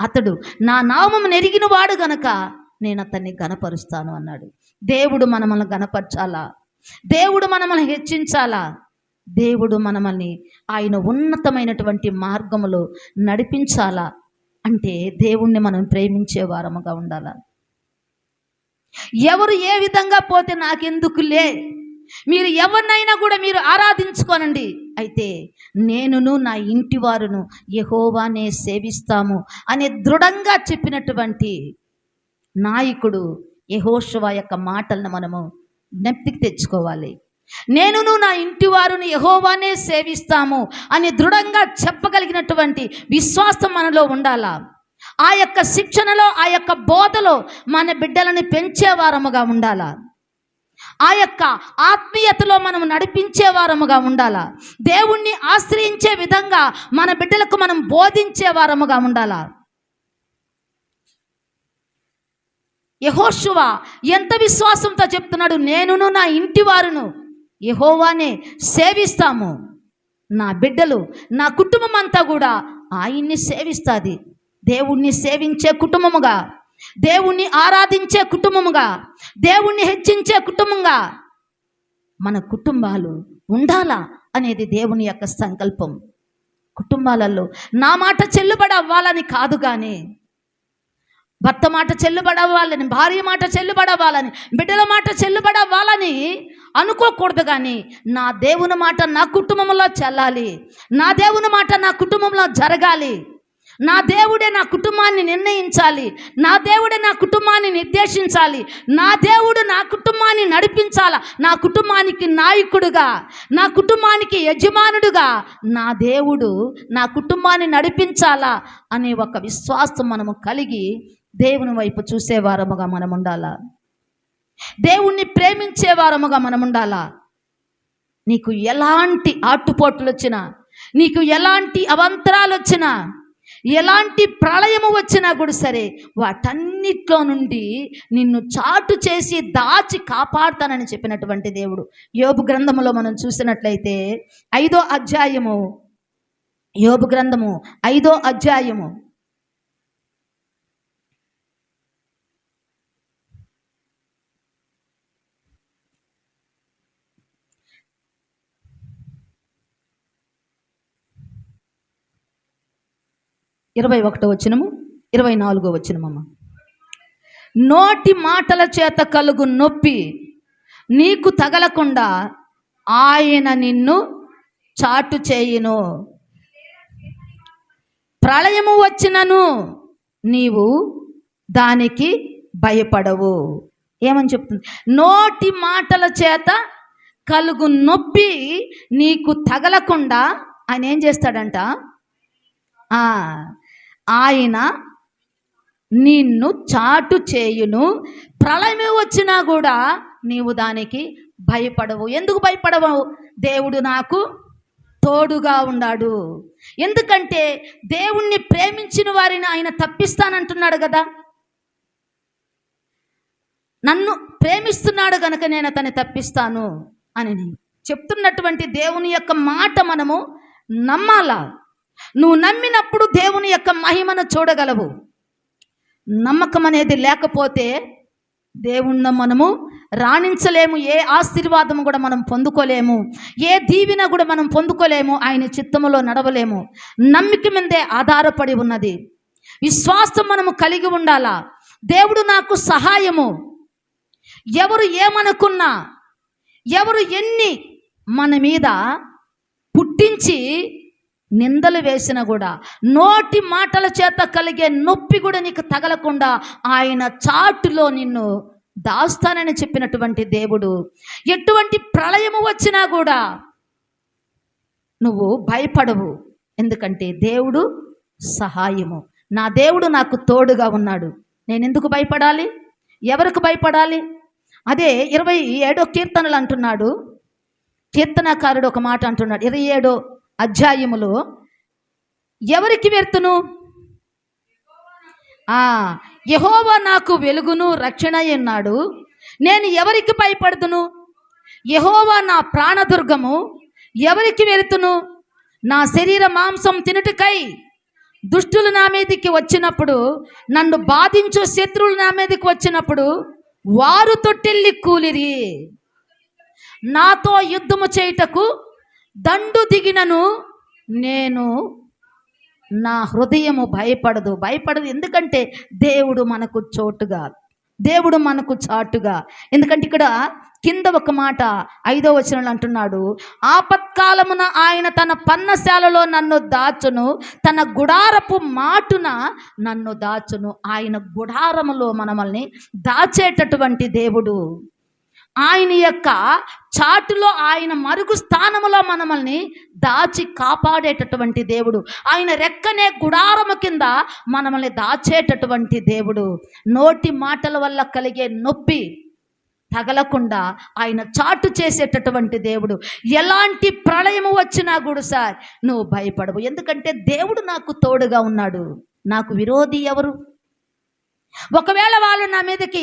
అతడు నా నామమును ఎరిగిన వాడు గనక నేను అతన్ని ఘనపరుస్తాను అన్నాడు. దేవుడు మనల్ని ఘనపరచాలా, దేవుడు మనల్ని హెచ్చించాలా, దేవుడు మనల్ని ఆయన ఉన్నతమైనటువంటి మార్గములో నడిపించాలా అంటే దేవుణ్ణి మనం ప్రేమించే వారముగా ఉండాలా. ఎవరు ఏ విధంగా పోతే నాకెందుకులే, మీరు ఎవరినైనా కూడా మీరు ఆరాధించుకోనండి, అయితే నేనును నా ఇంటి వారును యెహోవానే సేవిస్తాము అనే దృఢంగా చెప్పినటువంటి నాయకుడు యెహోషువ యొక్క మాటలను మనము జ్ఞప్తికి తెచ్చుకోవాలి. నేనును నా ఇంటి వారుని యెహోవానే సేవిస్తాము అని దృఢంగా చెప్పగలిగినటువంటి విశ్వాసం మనలో ఉండాలా. ఆ యొక్క శిక్షణలో, ఆ యొక్క బోధలో మన బిడ్డలని పెంచే వారముగా ఉండాలా. ఆ యొక్క ఆత్మీయతలో మనం నడిపించే వారముగా ఉండాలా. దేవుణ్ణి ఆశ్రయించే విధంగా మన బిడ్డలకు మనం బోధించే వారముగా ఉండాలా. యెహోషువ ఎంత విశ్వాసంతో చెప్తున్నాడు, నేనును నా ఇంటి వారును యెహోవానే సేవిస్తాము, నా బిడ్డలు, నా కుటుంబం అంతా కూడా ఆయన్ని సేవిస్తుంది. దేవుణ్ణి సేవించే కుటుంబముగా, దేవుణ్ణి ఆరాధించే కుటుంబముగా, దేవుణ్ణి హెచ్చించే కుటుంబంగా మన కుటుంబాలు ఉండాలా అనేది దేవుని యొక్క సంకల్పం. కుటుంబాలలో నా మాట చెల్లుబడి అవ్వాలని కాదు, కానీ భర్త మాట చెల్లుబడి అవ్వాలని, భార్య మాట చెల్లుబడి అవ్వాలని, బిడ్డల మాట చెల్లుబడి అవ్వాలని అనుకోకూడదు. కానీ నా దేవుని మాట నా కుటుంబంలో చెల్లాలి, నా దేవుని మాట నా కుటుంబంలో జరగాలి, నా దేవుడే నా కుటుంబాన్ని నిర్ణయించాలి, నా దేవుడే నా కుటుంబాన్ని నిర్దేశించాలి, నా దేవుడు నా కుటుంబాన్ని నడిపించాల, నా కుటుంబానికి నాయకుడుగా, నా కుటుంబానికి యజమానుడుగా నా దేవుడు నా కుటుంబాన్ని నడిపించాలా అనే ఒక విశ్వాసం మనము కలిగి దేవుని వైపు చూసేవారముగా మనం ఉండాలా, దేవుణ్ణి ప్రేమించేవారముగా మనం ఉండాలా. నీకు ఎలాంటి ఆటుపోట్లు వచ్చినా, నీకు ఎలాంటి అవంతరాలు వచ్చినా, ఎలాంటి ప్రళయము వచ్చినా కూడా సరే, వాటన్నిట్లో నుండి నిన్ను చాటు చేసి దాచి కాపాడుతానని చెప్పినటువంటి దేవుడు. యోబు గ్రంథములో మనం చూసినట్లయితే 5వ అధ్యాయము, యోబు గ్రంథము 5వ అధ్యాయము 21వ వచనము 24వ వచనమమ్మ. నోటి మాటల చేత కలుగు నొప్పి నీకు తగలకుండా ఆయన నిన్ను చాటు చేయును. ప్రళయము వచ్చినను నీవు దానికి భయపడవు. ఏమని చెప్తుంది? నోటి మాటల చేత కలుగు నొప్పి నీకు తగలకుండా ఆయన ఏం చేస్తాడంట? ఆయన నిన్ను చాటు చేయును. ప్రళయమే వచ్చినా కూడా నీవు దానికి భయపడవు. ఎందుకు భయపడవు? దేవుడు నాకు తోడుగా ఉన్నాడు. ఎందుకంటే దేవుణ్ణి ప్రేమించిన వారిని ఆయన తప్పిస్తానంటున్నాడు కదా. నన్ను ప్రేమిస్తున్నాడు గనుక నేను అతన్ని తప్పిస్తాను అని చెప్తున్నటువంటి దేవుని యొక్క మాట మనము నమ్మాలా. నువ్వు నమ్మినప్పుడు దేవుని యొక్క మహిమను చూడగలవు. నమ్మకం అనేది లేకపోతే దేవుణ్ణి మనము రాణించలేము, ఏ ఆశీర్వాదము కూడా మనం పొందుకోలేము, ఏ దీవెన కూడా మనం పొందుకోలేము, ఆయన చిత్తములో నడవలేము. నమ్మిక మీదే ఆధారపడి ఉన్నది. విశ్వాసం మనము కలిగి ఉండాలా. దేవుడు నాకు సహాయము. ఎవరు ఏమనుకున్నా, ఎవరు ఎన్ని మన మీద పుట్టించి నిందలు వేసినా కూడా, నోటి మాటల చేత కలిగే నొప్పి కూడా నీకు తగలకుండా ఆయన చాటులో నిన్ను దాస్తానని చెప్పినటువంటి దేవుడు. ఎటువంటి ప్రళయము వచ్చినా కూడా నువ్వు భయపడవు. ఎందుకంటే దేవుడు సహాయము. నా దేవుడు నాకు తోడుగా ఉన్నాడు. నేను ఎందుకు భయపడాలి? ఎవరికి భయపడాలి? అదే 27వ కీర్తనలు అంటున్నాడు కీర్తనకారుడు. ఒక మాట అంటున్నాడు 27వ అధ్యాయములో, ఎవరికి వెర్తును? యెహోవా నాకు వెలుగును రక్షణ అన్నాడు. నేను ఎవరికి భయపడుతును? యెహోవా నా ప్రాణదుర్గము. ఎవరికి వెరుతును? నా శరీర మాంసం తినుటకై దుష్టులు నా మీదకి వచ్చినప్పుడు, నన్ను బాధించు శత్రువులు నా మీదకి వచ్చినప్పుడు వారు తొట్టెల్లి కూలిరి. నాతో యుద్ధము చేయుటకు దండు దిగినను నేను, నా హృదయము భయపడదు. ఎందుకంటే దేవుడు మనకు చోటుగా, దేవుడు మనకు చాటుగా. ఎందుకంటే ఇక్కడ కింద ఒక మాట 5వ వచనంలో అంటున్నాడు, ఆపత్కాలమున ఆయన తన పన్నశాలలో నన్ను దాచును, తన గుడారపు మాటున నన్ను దాచును. ఆయన గుడారములో మనల్ని దాచేటటువంటి దేవుడు. ఆయన యొక్క చాటులో, ఆయన మరుగు స్థానములో మనల్ని దాచి కాపాడేటటువంటి దేవుడు. ఆయన రెక్కనే గుడారము కింద మనల్ని దాచేటటువంటి దేవుడు. నోటి మాటల వల్ల కలిగే నొప్పి తగలకుండా ఆయన చాటు చేసేటటువంటి దేవుడు. ఎలాంటి ప్రళయము వచ్చినా కూడా సార్ నువ్వు భయపడవు. ఎందుకంటే దేవుడు నాకు తోడుగా ఉన్నాడు. నాకు విరోధి ఎవరు? ఒకవేళ వాళ్ళు నా మీదకి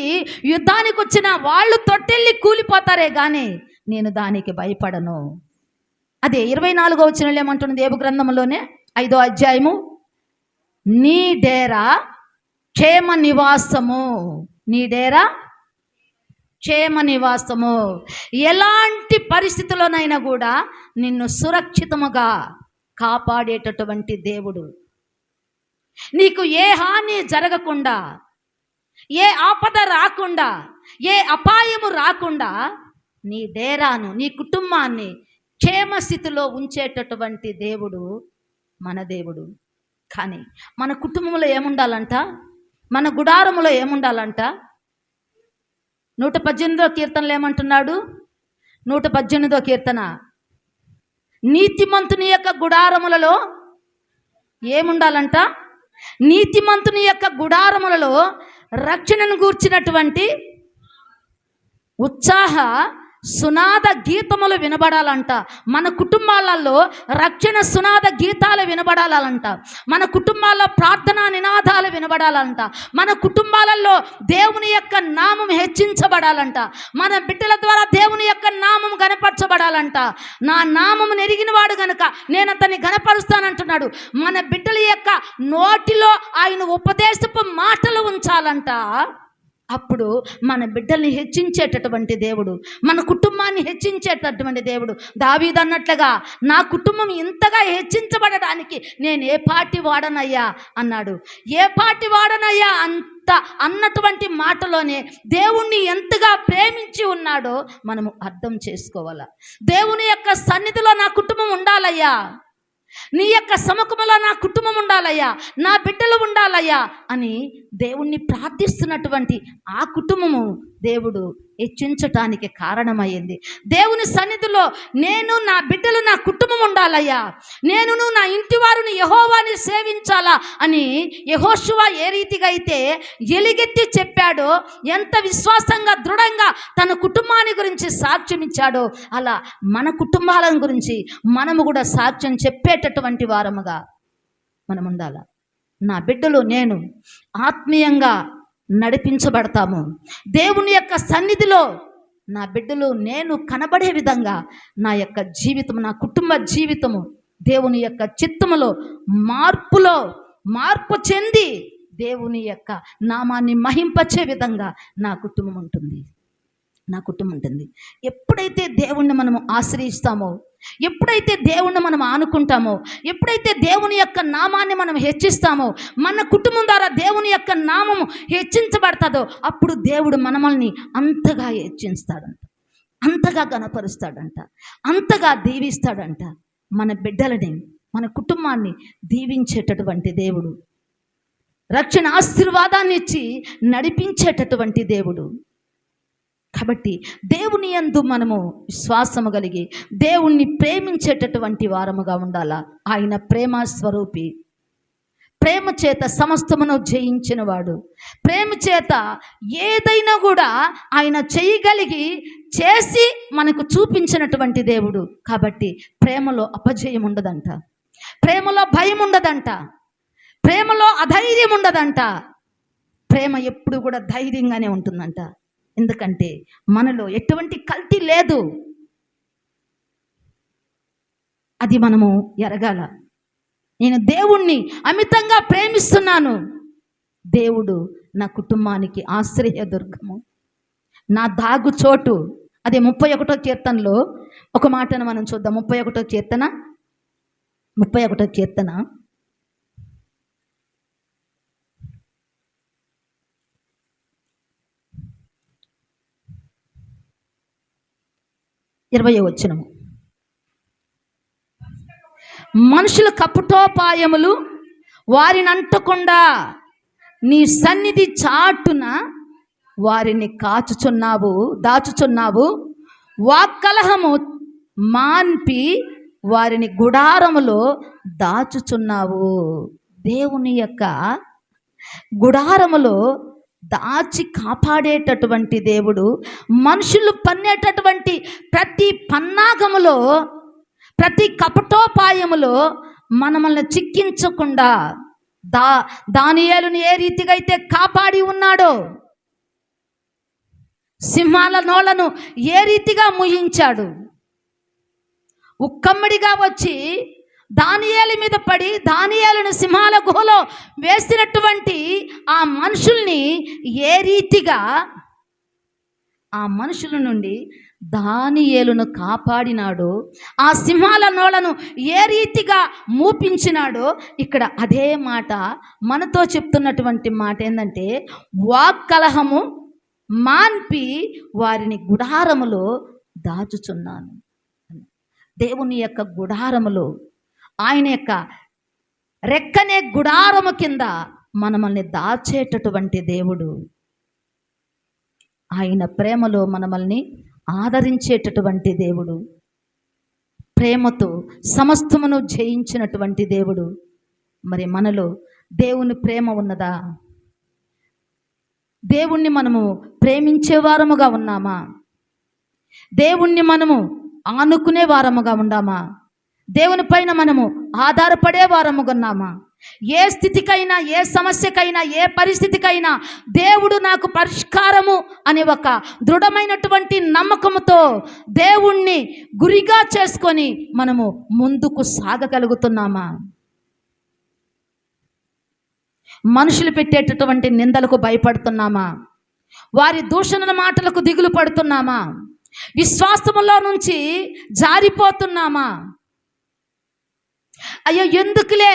యుద్ధానికి వచ్చినా వాళ్ళు తొట్టెల్లి కూలిపోతారే కానీ నేను దానికి భయపడను. అదే 24వ వచనంలో ఏమంటున్నది? యోబు గ్రంథంలోనే 5వ అధ్యాయము, నీ డేరా క్షేమ నివాసము, నీ డేరా క్షేమ నివాసము. ఎలాంటి పరిస్థితుల్లోనైనా కూడా నిన్ను సురక్షితముగా కాపాడేటటువంటి దేవుడు. నీకు ఏ హాని జరగకుండా, ఏ ఆపద రాకుండా, ఏ అపాయము రాకుండా నీ డేరాను, నీ కుటుంబాన్ని క్షేమస్థితిలో ఉంచేటటువంటి దేవుడు మన దేవుడు. కానీ మన కుటుంబంలో ఏముండాలంట? మన గుడారములో ఏముండాలంట? 118వ కీర్తనలో ఏమంటున్నాడు? 118వ కీర్తన, నీతిమంతుని యొక్క గుడారములలో ఏముండాలంట? నీతిమంతుని యొక్క గుడారములలో రక్షణను గూర్చినటువంటి ఉత్సాహ సునాద గీతములు వినబడాలంట. మన కుటుంబాలలో రక్షణ సునాద గీతాలు వినబడాలంట. మన కుటుంబాల్లో ప్రార్థనా నినాదాలు వినబడాలంట. మన కుటుంబాలలో దేవుని యొక్క నామం హెచ్చించబడాలంట. మన బిడ్డల ద్వారా దేవుని యొక్క నామం గణపరచబడాలంట. నా నామము ఎరిగిన వాడు గనుక నేను అతన్ని గణపరుస్తానంటున్నాడు. మన బిడ్డల యొక్క నోటిలో ఆయన ఉపదేశపు మాటలు ఉంచాలంట. అప్పుడు మన బిడ్డల్ని హెచ్చించేటటువంటి దేవుడు, మన కుటుంబాన్ని హెచ్చించేటటువంటి దేవుడు. దావీదు అన్నట్లుగా నా కుటుంబం ఇంతగా హెచ్చించబడడానికి నేను ఏ పాటి వాడనయ్యా అన్నాడు. ఏ పాటి వాడనయ్యా అన్నటువంటి మాటలోనే దేవుణ్ణి ఎంతగా ప్రేమించి ఉన్నాడో మనము అర్థం చేసుకోవాలా. దేవుని యొక్క సన్నిధిలో నా కుటుంబం ఉండాలయ్యా, నీ యొక్క సముఖంలో నా కుటుంబం ఉండాలయ్యా, నా బిడ్డలు ఉండాలయ్యా అని దేవుణ్ణి ప్రార్థిస్తున్నటువంటి ఆ కుటుంబము దేవుడు హెచ్చించటానికి కారణమైంది. దేవుని సన్నిధిలో నేను, నా బిడ్డలు, నా కుటుంబం ఉండాలయ్యా, నేనును నా ఇంటి వారిని యెహోవాని సేవించాలా అని యెహోషువ ఏ రీతిగా అయితే ఎలుగెత్తి చెప్పాడో, ఎంత విశ్వాసంగా దృఢంగా తన కుటుంబాన్ని గురించి సాక్ష్యం ఇచ్చాడో, అలా మన కుటుంబాలను గురించి మనము కూడా సాక్ష్యం చెప్పేటటువంటి వారముగా మనం ఉండాలి. నా బిడ్డలు, నేను ఆత్మీయంగా నడిపించబడతాము. దేవుని యొక్క సన్నిధిలో నా బిడ్డలు, నేను కనబడే విధంగా నా యొక్క జీవితం, నా కుటుంబ జీవితము దేవుని యొక్క చిత్తములో మార్పు చెంది దేవుని యొక్క నామాన్ని మహింపచే విధంగా నా కుటుంబం ఉంటుంది. ఎప్పుడైతే దేవుణ్ణి మనము ఆశ్రయిస్తామో, ఎప్పుడైతే దేవుణ్ణి మనం ఆనుకుంటామో, ఎప్పుడైతే దేవుని యొక్క నామాన్ని మనం హెచ్చిస్తామో, మన కుటుంబం ద్వారా దేవుని యొక్క నామము హెచ్చించబడతాదో అప్పుడు దేవుడు మనల్ని అంతగా హెచ్చిస్తాడంట, అంతగా గణపరుస్తాడంట, అంతగా దీవిస్తాడంట. మన బిడ్డలని, మన కుటుంబాన్ని దీవించేటటువంటి దేవుడు, రక్షణ ఆశీర్వాదాన్ని ఇచ్చి నడిపించేటటువంటి దేవుడు. కాబట్టి దేవుని యందు మనము విశ్వాసము కలిగి దేవుణ్ణి ప్రేమించేటటువంటి వారముగా ఉండాలా. ఆయన ప్రేమ స్వరూపి, ప్రేమ చేత సమస్తమును జయించిన వాడు, ప్రేమ చేత ఏదైనా కూడా ఆయన చేయగలిగి చేసి మనకు చూపించినటువంటి దేవుడు. కాబట్టి ప్రేమలో అపజయం ఉండదంట, ప్రేమలో భయం ఉండదంట, ప్రేమలో అధైర్యం ఉండదంట. ప్రేమ ఎప్పుడు కూడా ధైర్యంగానే ఉంటుందంట. ఎందుకంటే మనలో ఎటువంటి కల్తీ లేదు. అది మనము ఎరగాల. నేను దేవుణ్ణి అమితంగా ప్రేమిస్తున్నాను. దేవుడు నా కుటుంబానికి ఆశ్రయదుర్గము, నా దాగు చోటు. అదే 31వ కీర్తనలో ఒక మాటను మనం చూద్దాం. 31వ కీర్తన 20వ వచనము. మనుషుల కపటోపాయములు వారిని అంటకుండా నీ సన్నిధి చాటున వారిని దాచుచున్నావు. వాక్కలహము మాన్పి వారిని గుడారములో దాచుచున్నావు. దేవుని యొక్క గుడారములో దాచి కాపాడేటటువంటి దేవుడు. మనుషులు పన్నేటటువంటి ప్రతి పన్నాగములో, ప్రతి కపటోపాయములో మనల్ని చిక్కించకుండా దానియేలుని ఏ రీతిగా అయితే కాపాడి ఉన్నాడో, సింహాల నోళ్లను ఏ రీతిగా ముయించాడు, ఉక్కమ్మడిగా వచ్చి దానియేలు మీద పడి దానియేలుని సింహాల గుహలో వేసినటువంటి ఆ మనుషుల్ని ఏ రీతిగా ఆ మనుషుల నుండి దానియేలును కాపాడినాడో, ఆ సింహాల నోళ్లను ఏ రీతిగా మూపించినాడో, ఇక్కడ అదే మాట మనతో చెప్తున్నటువంటి మాట ఏంటంటే, వాక్కలహము మాన్పి వారిని గుడారములో దాచుచున్నాను. దేవుని యొక్క గుడారములో, ఆయన యొక్క రెక్కనే గుడారము కింద మనల్ని దాచేటటువంటి దేవుడు. ఆయన ప్రేమలో మనల్ని ఆదరించేటటువంటి దేవుడు, ప్రేమతో సమస్తమును జయించినటువంటి దేవుడు. మరి మనలో దేవుని ప్రేమ ఉన్నదా? దేవుణ్ణి మనము ప్రేమించే వారముగా ఉన్నామా? దేవుణ్ణి మనము ఆనుకునే వారముగా ఉండామా? దేవుని పైన మనము ఆధారపడే వారముగా ఉన్నామా? ఏ స్థితికైనా, ఏ సమస్యకైనా, ఏ పరిస్థితికైనా దేవుడు నాకు పరిష్కారము అనే ఒక దృఢమైనటువంటి నమ్మకంతో దేవుణ్ణి గురిగా చేసుకొని మనము ముందుకు సాగగలుగుతున్నామా? మనుషులు పెట్టేటటువంటి నిందలకు భయపడుతున్నామా? వారి దూషణల మాటలకు దిగులు పడుతున్నామా? విశ్వాసములో నుంచి జారిపోతున్నామా? అయ్యో ఎందుకులే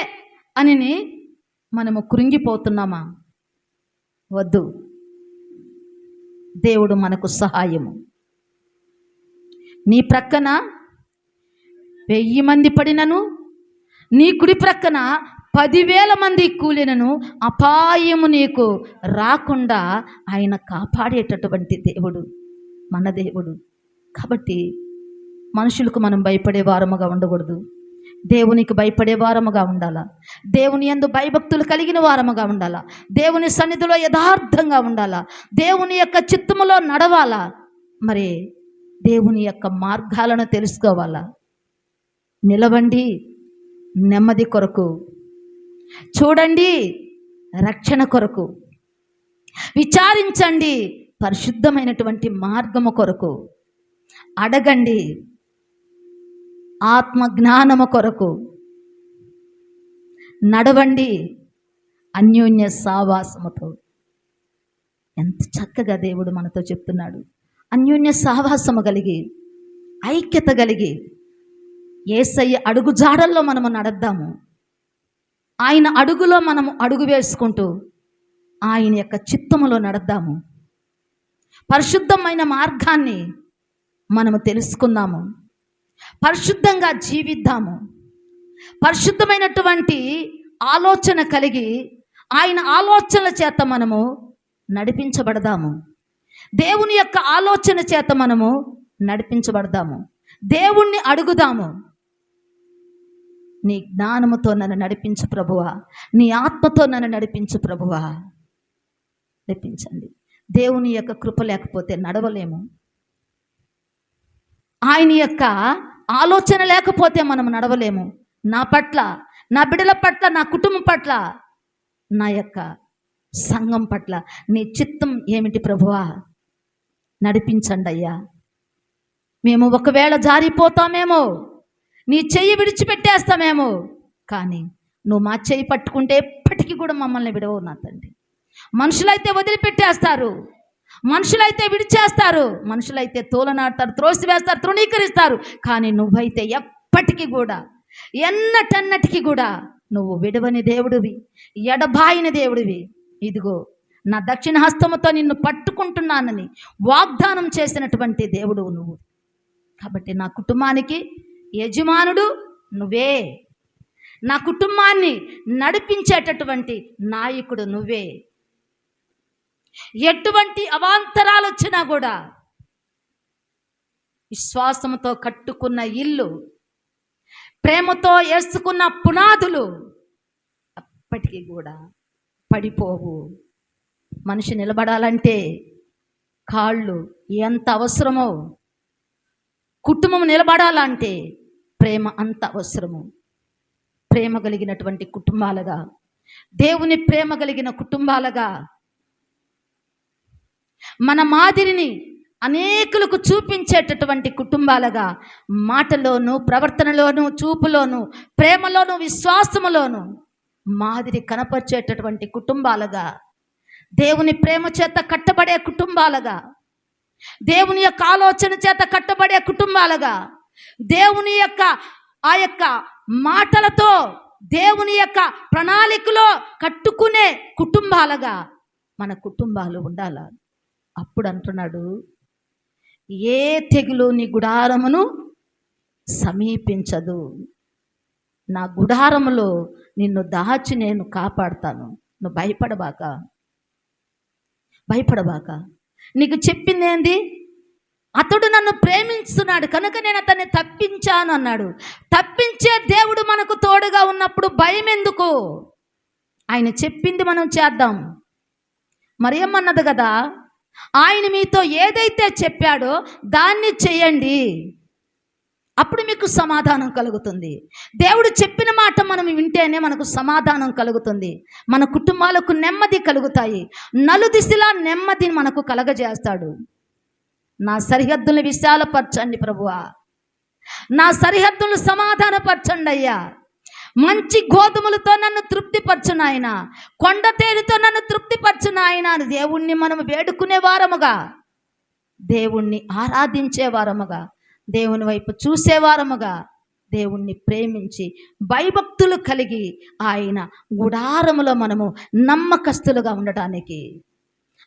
అని మనము కృంగిపోతున్నామా? వద్దు. దేవుడు మనకు సహాయము. నీ ప్రక్కన 1000 మంది పడినను, నీ కుడి ప్రక్కన 10,000 మంది కూలినను అపాయము నీకు రాకుండా ఆయన కాపాడేటటువంటి దేవుడు మన దేవుడు. కాబట్టి మనుషులకు మనం భయపడే వారముగా ఉండకూడదు, దేవునికి భయపడే వారముగా ఉండాలా. దేవుని యందు భయభక్తులు కలిగిన వారముగా ఉండాలా. దేవుని సన్నిధిలో యథార్థంగా ఉండాలా. దేవుని యొక్క చిత్తములో నడవాలా. మరి దేవుని యొక్క మార్గాలను తెలుసుకోవాలా. నిలవండి నెమ్మది కొరకు, చూడండి రక్షణ కొరకు, విచారించండి పరిశుద్ధమైనటువంటి మార్గము కొరకు, అడగండి ఆత్మ జ్ఞానము కొరకు, నడవండి అన్యోన్య సావాసముతో. ఎంత చక్కగా దేవుడు మనతో చెప్తున్నాడు. అన్యోన్య సావాసము కలిగి, ఐక్యత కలిగి యేసయ్య అడుగు జాడల్లో మనము నడద్దాము. ఆయన అడుగులో మనము అడుగు వేసుకుంటూ ఆయన యొక్క చిత్తములో నడద్దాము. పరిశుద్ధమైన మార్గాన్ని మనము తెలుసుకుందాము. పరిశుద్ధంగా జీవిద్దాము. పరిశుద్ధమైనటువంటి ఆలోచన కలిగి ఆయన ఆలోచనల చేత మనము నడిపించబడదాము. దేవుని యొక్క ఆలోచన చేత మనము నడిపించబడదాము. దేవుణ్ణి అడుగుదాము. నీ జ్ఞానముతో నన్ను నడిపించు ప్రభువా, నీ ఆత్మతో నన్ను నడిపించు ప్రభువా. నడిపించండి. దేవుని యొక్క కృప లేకపోతే నడవలేము. ఆయన యొక్క ఆలోచన లేకపోతే మనం నడవలేము. నా పట్ల, నా బిడ్డల పట్ల, నా కుటుంబం పట్ల, నా యొక్క సంఘం పట్ల నీ చిత్తం ఏమిటి ప్రభువా? నడిపించండి అయ్యా. మేము ఒకవేళ జారిపోతామేమో, నీ చెయ్యి విడిచిపెట్టేస్తామేమో, కానీ నువ్వు మా చెయ్యి పట్టుకుంటే ఎప్పటికీ కూడా మమ్మల్ని విడవవు నా తండ్రి. మనుషులైతే వదిలిపెట్టేస్తారు, మనుషులైతే విడిచేస్తారు, మనుషులైతే తోలనాడతారు, త్రోసివేస్తారు, తృణీకరిస్తారు. కానీ నువ్వైతే ఎప్పటికీ కూడా, ఎన్నటన్నటికీ కూడా నువ్వు విడవని దేవుడివి, ఎడబాయిన దేవుడివి. ఇదిగో నా దక్షిణ హస్తముతో నిన్ను పట్టుకుంటున్నానని వాగ్దానం చేసినటువంటి దేవుడు నువ్వు. కాబట్టి నా కుటుంబానికి యజమానుడు నువ్వే, నా కుటుంబాన్ని నడిపించేటటువంటి నాయకుడు నువ్వే. ఎటువంటి అవాంతరాలు వచ్చినా కూడా విశ్వాసంతో కట్టుకున్న ఇల్లు, ప్రేమతో వేసుకున్న పునాదులు అప్పటికీ కూడా పడిపోవు. మనిషి నిలబడాలంటే కాళ్ళు ఎంత అవసరమో, కుటుంబం నిలబడాలంటే ప్రేమ అంత అవసరము. ప్రేమ కలిగినటువంటి కుటుంబాలుగా, దేవుని ప్రేమ కలిగిన కుటుంబాలుగా, మన మాదిరిని అనేకులకు చూపించేటటువంటి కుటుంబాలుగా, మాటలోను, ప్రవర్తనలోను, చూపులోను, ప్రేమలోను, విశ్వాసములోను మాదిరి కనపరిచేటటువంటి కుటుంబాలుగా, దేవుని ప్రేమ చేత కట్టబడే కుటుంబాలుగా, దేవుని యొక్క ఆలోచన చేత కట్టబడే కుటుంబాలుగా, దేవుని యొక్క ఆ యొక్క మాటలతో దేవుని యొక్క ప్రణాళికలో కట్టుకునే కుటుంబాలుగా మన కుటుంబాలు ఉండాల. అప్పుడు అంటున్నాడు, ఏ తెగులు నీ గుడారమును సమీపించదు, నా గుడారములో నిన్ను దాచి నేను కాపాడుతాను, నువ్వు భయపడబాక. నీకు చెప్పింది ఏంది? అతడు నన్ను ప్రేమిస్తున్నాడు కనుక నేను అతన్ని తప్పించాను అన్నాడు. తప్పించే దేవుడు మనకు తోడుగా ఉన్నప్పుడు భయం ఎందుకు? ఆయన చెప్పింది మనం చేద్దాం. మరియమ్మన్నది కదా, ఆయన మీతో ఏదైతే చెప్పాడో దాన్ని చేయండి, అప్పుడు మీకు సమాధానం కలుగుతుంది. దేవుడు చెప్పిన మాట మనం వింటేనే మనకు సమాధానం కలుగుతుంది, మన కుటుంబాలకు నెమ్మది కలుగుతాయి, నలుదిశలా నెమ్మదిని మనకు కలగజేస్తాడు. నా సరిహద్దులను విశాలపరచండి ప్రభువా, నా సరిహద్దులను సమాధానపరచండి అయ్యా. మంచి గోధుమలతో నన్ను తృప్తిపరచు నాయన, కొండ తేనెతో నన్ను తృప్తిపరచు నాయన అని దేవుణ్ణి మనం వేడుకునే వారముగా, దేవుణ్ణి ఆరాధించే వారముగా, దేవుని వైపు చూసేవారముగా, దేవుణ్ణి ప్రేమించి భయభక్తులు కలిగి ఆయన గుడారములో మనము నమ్మకస్తులుగా ఉండటానికి,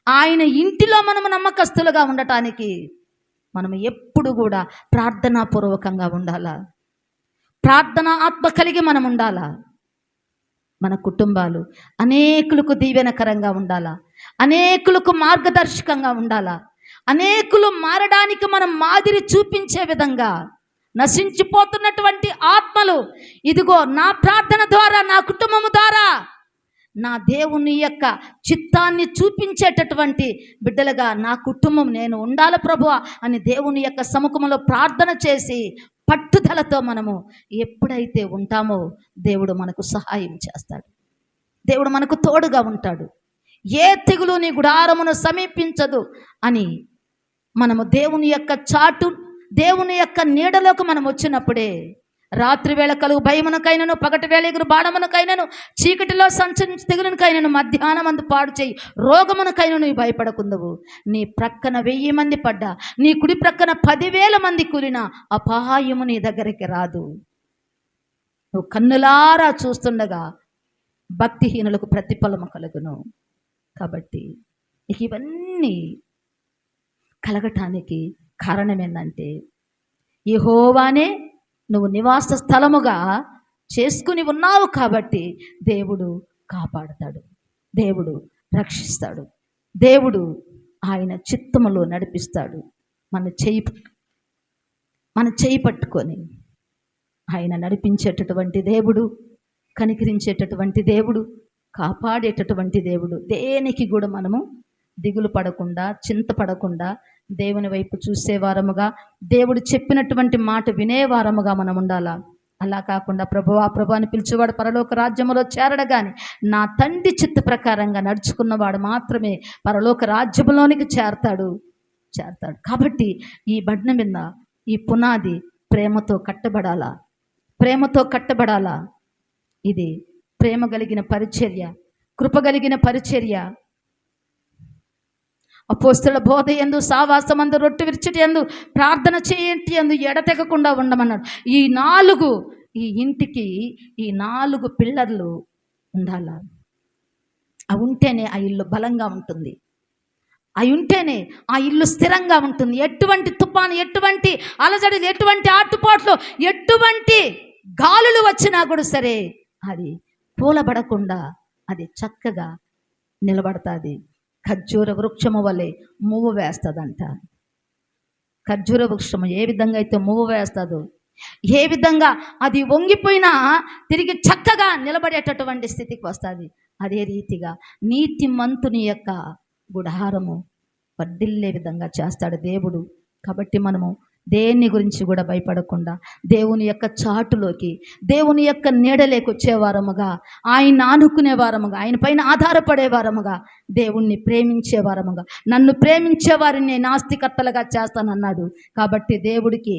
ఆయన ఇంటిలో మనము నమ్మకస్తులుగా ఉండటానికి మనము ఎప్పుడు కూడా ప్రార్థనాపూర్వకంగా ఉండాలా, ప్రార్థన ఆత్మ కలిగి మనం ఉండాలా. మన కుటుంబాలు అనేకులకు దీవెనకరంగా ఉండాలా, అనేకులకు మార్గదర్శకంగా ఉండాలా, అనేకులు మారడానికి మనం మాదిరి చూపించే విధంగా, నశించిపోతున్నటువంటి ఆత్మలు ఇదిగో నా ప్రార్థన ద్వారా, నా కుటుంబము ద్వారా నా దేవుని యొక్క చిత్తాన్ని చూపించేటటువంటి బిడ్డలుగా నా కుటుంబం నేను ఉండాలి ప్రభువా అని దేవుని యొక్క సముఖంలో ప్రార్థన చేసి పట్టుదలతో మనము ఎప్పుడైతే ఉంటామో దేవుడు మనకు సహాయం చేస్తాడు, దేవుడు మనకు తోడుగా ఉంటాడు. ఏ తెగులు నీ గుడారమును సమీపించదు అని మనము దేవుని యొక్క చాటు, దేవుని యొక్క నీడలోకి మనం వచ్చినప్పుడే రాత్రి వేళ కలుగు భయమునకైనను, పగటి వేళ ఎగురు బాణమునకైనను, చీకటిలో సంచరించి తెగులునకైనను, మధ్యాహ్నం అందు పాడు చేయి రోగమునకైనను నీవు భయపడకుందువు. నీ ప్రక్కన 1000 మంది పడ్డా, నీ కుడి ప్రక్కన 10,000 మంది కూలినా అపాయము నీ దగ్గరికి రాదు. నువ్వు కన్నులారా చూస్తుండగా భక్తిహీనులకు ప్రతిఫలము కలుగును. కాబట్టి ఇవన్నీ కలగటానికి కారణం ఏంటంటే, యెహోవానే నువ్వు నివాస స్థలముగా చేసుకుని ఉన్నావు కాబట్టి దేవుడు కాపాడుతాడు, దేవుడు రక్షిస్తాడు, దేవుడు ఆయన చిత్తములో నడిపిస్తాడు. మన చేయి పట్టుకొని ఆయన నడిపించేటటువంటి దేవుడు, కనికరించేటటువంటి దేవుడు, కాపాడేటటువంటి దేవుడు. దేనికి కూడా మనము దిగులు పడకుండా, చింతపడకుండా దేవుని వైపు చూసేవారముగా, దేవుడు చెప్పినటువంటి మాట వినేవారముగా మనం ఉండాలా. అలా కాకుండా ప్రభువా ప్రభు అని పిలిచేవాడు పరలోక రాజ్యములో చేరడు గాని నా తండ్రి చిత్త ప్రకారంగా నడుచుకున్నవాడు మాత్రమే పరలోక రాజ్యములోనికి చేరతాడు. కాబట్టి ఈ బండ మీద ఈ పునాది ప్రేమతో కట్టబడాలా. ఇది ప్రేమ కలిగిన పరిచర్య, కృప కలిగిన పరిచర్య. అపోస్తలుల బోధ యందు, సావాసమందు, రొట్టె విరుచుట యందు, ప్రార్థన చేయండి యందు ఎడతెగకుండా ఉండమన్నాడు. ఈ ఇంటికి ఈ 4 పిల్లర్లు ఉండాలా. అవి ఉంటేనే ఆ ఇల్లు బలంగా ఉంటుంది, అవి ఉంటేనే ఆ ఇల్లు స్థిరంగా ఉంటుంది. ఎటువంటి తుఫాను, ఎటువంటి అలజడులు, ఎటువంటి ఆటుపోట్లు, ఎటువంటి గాలులు వచ్చినా కూడా సరే అది పూలబడకుండా అది చక్కగా నిలబడుతుంది. ఖర్జూర వృక్షము వలె మువ్వ వేస్తుందంట. ఖర్జూర వృక్షము ఏ విధంగా అయితే మువ్వ వేస్తుందో, ఏ విధంగా అది వంగిపోయినా తిరిగి చక్కగా నిలబడేటటువంటి స్థితికి వస్తుంది, అదే రీతిగా నీతిమంతుని యొక్క గుడారము వర్ధిల్లే విధంగా చేస్తాడు దేవుడు. కాబట్టి మనము దేన్ని గురించి కూడా భయపడకుండా దేవుని యొక్క చాటులోకి, దేవుని యొక్క నీడలోకి వచ్చేవారముగా, ఆయన ఆనుకునేవారముగా, ఆయన పైన ఆధారపడేవారముగా, దేవుణ్ణి ప్రేమించేవారముగా, నన్ను ప్రేమించేవారిని నేను ఆస్తికర్తలుగా చేస్తానన్నాడు. కాబట్టి దేవుడికి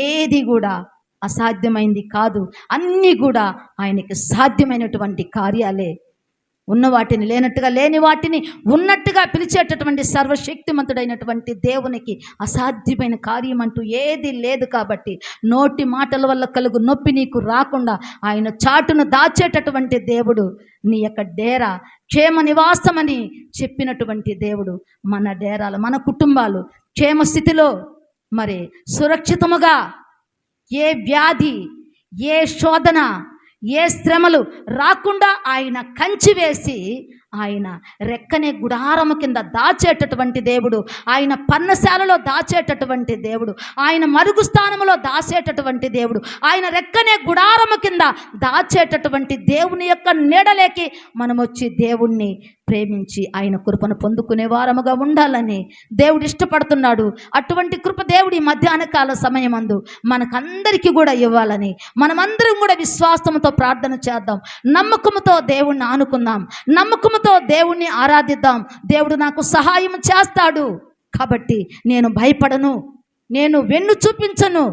ఏది కూడా అసాధ్యమైంది కాదు, అన్నీ కూడా ఆయనకి సాధ్యమైనటువంటి కార్యాలే. ఉన్న వాటిని లేనట్టుగా, లేని వాటిని ఉన్నట్టుగా పిలిచేటటువంటి సర్వశక్తిమంతుడైనటువంటి దేవునికి అసాధ్యమైన కార్యం అంటూ ఏది లేదు. కాబట్టి నోటి మాటల వల్ల కలుగు నొప్పి నీకు రాకుండా ఆయన చాటును దాచేటటువంటి దేవుడు, నీ యొక్క డేరా క్షేమ నివాసమని చెప్పినటువంటి దేవుడు మన డేరాలు, మన కుటుంబాలు క్షేమ స్థితిలో మరి సురక్షితముగా, ఏ వ్యాధి, ఏ శోధన, ఏ శ్రమలు రాకుండా ఆయన కంచి వేసి ఆయన రెక్కనే గుడారము కింద దాచేటటువంటి దేవుడు, ఆయన పన్నశాలలో దాచేటటువంటి దేవుడు, ఆయన మరుగు స్థానంలో దాచేటటువంటి దేవుడు, ఆయన రెక్కనే గుడారము కింద దాచేటటువంటి దేవుని యొక్క నీడలేకి మనం వచ్చి దేవుణ్ణి ప్రేమించి ఆయన కృపను పొందుకునే వారముగా ఉండాలని దేవుడు ఇష్టపడుతున్నాడు. అటువంటి కృప దేవుడి మధ్యాహ్న కాల సమయమందు మనకందరికీ కూడా ఇవ్వాలని మనమందరం కూడా విశ్వాసంతో ప్రార్థన చేద్దాం. నమ్మకంతో దేవుణ్ణి ఆనుకుందాం, నమ్మకంతో దేవుణ్ణి ఆరాధిద్దాం. దేవుడు నాకు సహాయం చేస్తాడు కాబట్టి నేను భయపడను, నేను వెన్ను చూపించను,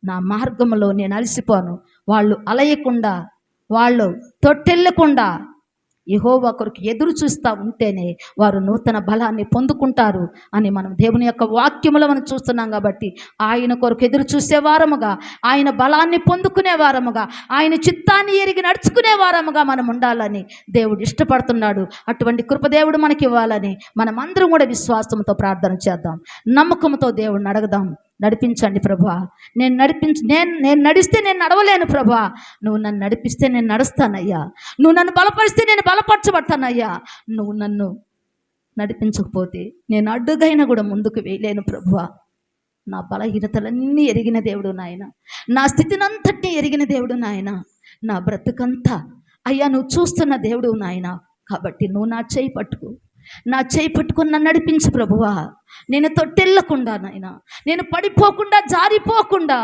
నా మార్గంలో నేను అలసిపోను. వాళ్ళు అలయకుండా, వాళ్ళు తొట్టెళ్ళకుండా యెహోవా కొరకు ఎదురు చూస్తూ ఉంటేనే వారు నూతన బలాన్ని పొందుకుంటారు అని మనం దేవుని యొక్క వాక్యములో మనం చూస్తున్నాం. కాబట్టి ఆయన కొరకు ఎదురు చూసే వారముగా, ఆయన బలాన్ని పొందుకునే వారముగా, ఆయన చిత్తాన్ని ఎరిగి నడుచుకునే వారముగా మనం ఉండాలని దేవుడు ఇష్టపడుతున్నాడు. అటువంటి కృపదేవుడు మనకి ఇవ్వాలని మనం అందరం కూడా విశ్వాసంతో ప్రార్థన చేద్దాం. నమ్మకంతో దేవుడిని అడగదాం. నడిపించండి ప్రభువా, నేను నడిస్తే నేను నడవలేను ప్రభువా, నువ్వు నన్ను నడిపిస్తే నేను నడుస్తానయ్యా, నువ్వు నన్ను బలపరిస్తే నేను బలపరచబడతానయ్యా, నువ్వు నన్ను నడిపించకపోతే నేను అడ్డుగైనా కూడా ముందుకు వేయలేను ప్రభువా. నా బలహీనతలన్నీ ఎరిగిన దేవుడు నాయన, నా స్థితినంతటినీ ఎరిగిన దేవుడు నాయన, నా బ్రతుకంతా అయ్యా నువ్వు చూస్తున్న దేవుడు నాయన. కాబట్టి నువ్వు నా చేయి పట్టుకుని నన్ను నడిపించు ప్రభువా. నేను తొట్టెళ్ళకుండా నాయన, నేను పడిపోకుండా, జారిపోకుండా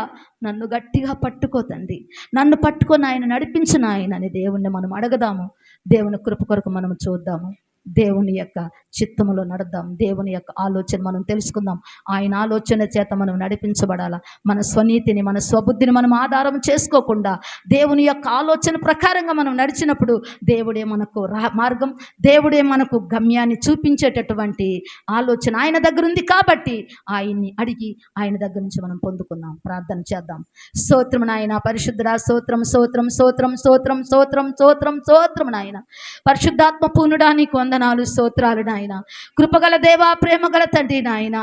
నన్ను గట్టిగా పట్టుకో తండ్రి, నన్ను పట్టుకొని ఆయన నడిపించు నాయన అని దేవుణ్ణి మనం అడగదాము. దేవుని కృప కొరకు మనం చూద్దాము. దేవుని యొక్క చిత్తములో నడుద్దాం. దేవుని యొక్క ఆలోచన మనం తెలుసుకుందాం. ఆయన ఆలోచన చేత మనం నడిపించబడాలా. మన స్వనీతిని, మన స్వబుద్ధిని మనం ఆధారం చేసుకోకుండా దేవుని యొక్క ఆలోచన ప్రకారంగా మనం నడిచినప్పుడు దేవుడే మనకు మార్గం, దేవుడే మనకు గమ్యాన్ని చూపించేటటువంటి ఆలోచన ఆయన దగ్గర ఉంది. కాబట్టి ఆయన్ని అడిగి ఆయన దగ్గర నుంచి మనం పొందుకుందాం. ప్రార్థన చేద్దాం. స్తోత్రం నాయన, పరిశుద్ధుడా, స్తోత్రం స్తోత్రం స్తోత్రం స్తోత్రం స్తోత్రం స్తోత్రం స్తోత్రం నాయన. పరిశుద్ధాత్మ పూర్ణుడా నీకు వందనాలు, స్తోత్రాలు నాయన. కృపగల దేవా, ప్రేమగల తండ్రి నాయన,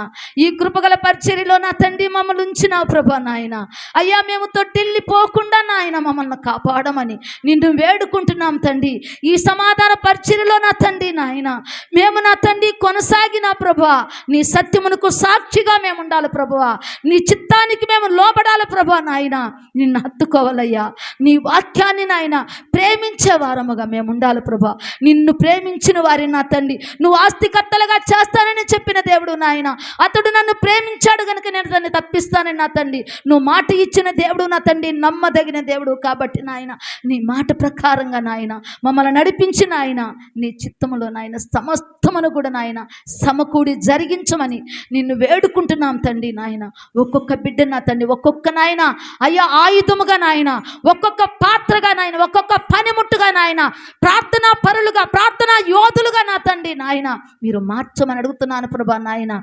ఈ కృపగల పరిచర్యలో నా తండ్రి మమ్మల్ని ఉంచినావు ప్రభా నాయన. అయ్యా మేము తొట్టిల్లిపోకుండా నాయన మమ్మల్ని కాపాడమని నిన్ను వేడుకుంటున్నాం తండ్రి. ఈ సమాధాన పరిచర్యలో నా తండ్రి నాయన మేము నా తండ్రి కొనసాగిన ప్రభా, నీ సత్యమునకు సాక్షిగా మేము ఉండాలి ప్రభువా. నీ చిత్తానికి మేము లోబడాలి ప్రభా నాయన. నిన్ను హత్తుకోవాలయ్యా. నీ వాక్యాన్ని నాయన ప్రేమించే వారముగా మేము ఉండాలి ప్రభా. నిన్ను ప్రేమించిన వారి నా తండ్రి నువ్వు ఆస్తికర్తలుగా చేస్తానని చెప్పిన దేవుడు నాయన. అతడు నన్ను ప్రేమించాడు కనుక నేను దాన్ని తప్పిస్తానని నా తండ్రి నువ్వు మాట ఇచ్చిన దేవుడు నా తండ్రి, నమ్మదగిన దేవుడు. కాబట్టి నాయన నీ మాట ప్రకారంగా నాయన మమ్మల్ని నడిపించిన ఆయన నీ చిత్తములో నాయన సమస్తమును కూడా నాయన సమకూడి జరిగించమని నిన్ను వేడుకుంటున్నాం తండ్రి నాయన. ఒక్కొక్క బిడ్డ నా తండ్రి, ఒక్కొక్క నాయన అయ్యా ఆయుధముగా నాయన, ఒక్కొక్క పాత్రగా నాయన, ఒక్కొక్క పనిముట్టుగా నాయన, ప్రార్థనా పరులుగా, ప్రార్థనా యోధులుగా నా తండ్రి నాయన మీరు మార్చమని అడుగుతున్నాను ప్రభా నాయన.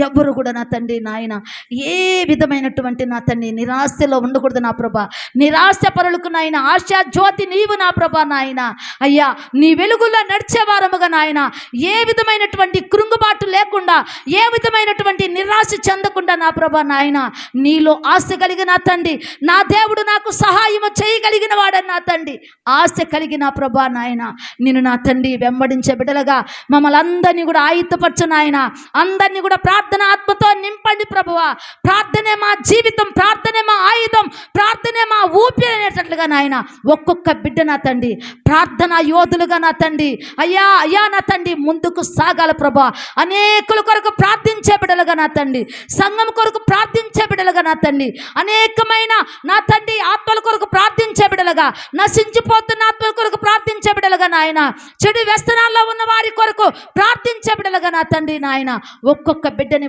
ఎవ్వరు కూడా నా తండ్రి నాయన ఏ విధమైనటువంటి నా తండ్రి నిరాశలో ఉండకూడదు నా ప్రభా. నిరాశ పరులకు నాయన ఆశా జ్యోతి నీవు నా ప్రభా నాయన. అయ్యా నీ వెలుగులో నడిచే వారముగా నాయన ఏ విధమైనటువంటి కృంగుబాటు లేకుండా, ఏ విధమైనటువంటి నిరాశ చెందకుండా నా ప్రభా నాయన నీలో ఆశ కలిగిన నా తండ్రి, నా దేవుడు నాకు సహాయం చేయగలిగిన వాడని నా తండ్రి ఆశ కలిగిన ప్రభా నాయన నిన్ను నా తండ్రి వెంబడించే బిడ్డలుగా మమ్మల్ని అందరినీ కూడా ఆయుధపరచు నాయన. అందరినీ కూడా ప్రార్థన ఆత్మతో నింపండి ప్రభువా. ప్రార్థనే మా జీవితం, ప్రార్థనే మా ఆయుధం, ప్రార్థనే మా ఊపిరి అనేటట్లుగా నాయన ఒక్కొక్క బిడ్డ నా తండ్రి ప్రార్థనా యోధులుగా నా తండ్రి అయ్యా అయ్యా నా తండ్రి ముందుకు సాగాల ప్రభా. అనేకుల కొరకు ప్రార్థించే బిడ్డలుగా నా తండ్రి, సంఘం కొరకు ప్రార్థించే బిడ్డలుగా నా తండ్రి, అనేకమైన నా తండ్రి ఆత్మల కొరకు ప్రార్థించే బిడ్డలుగా, నశించిపోతున్న ఆత్మల కొరకు ప్రార్థించే బిడ్డలుగా నాయన, చెడు వ్యసనాల్లో ఉన్న వారి కొరకు ప్రార్థించే బిడ్డలుగా నా తండ్రి నాయన ఒక్కొక్క బిడ్డని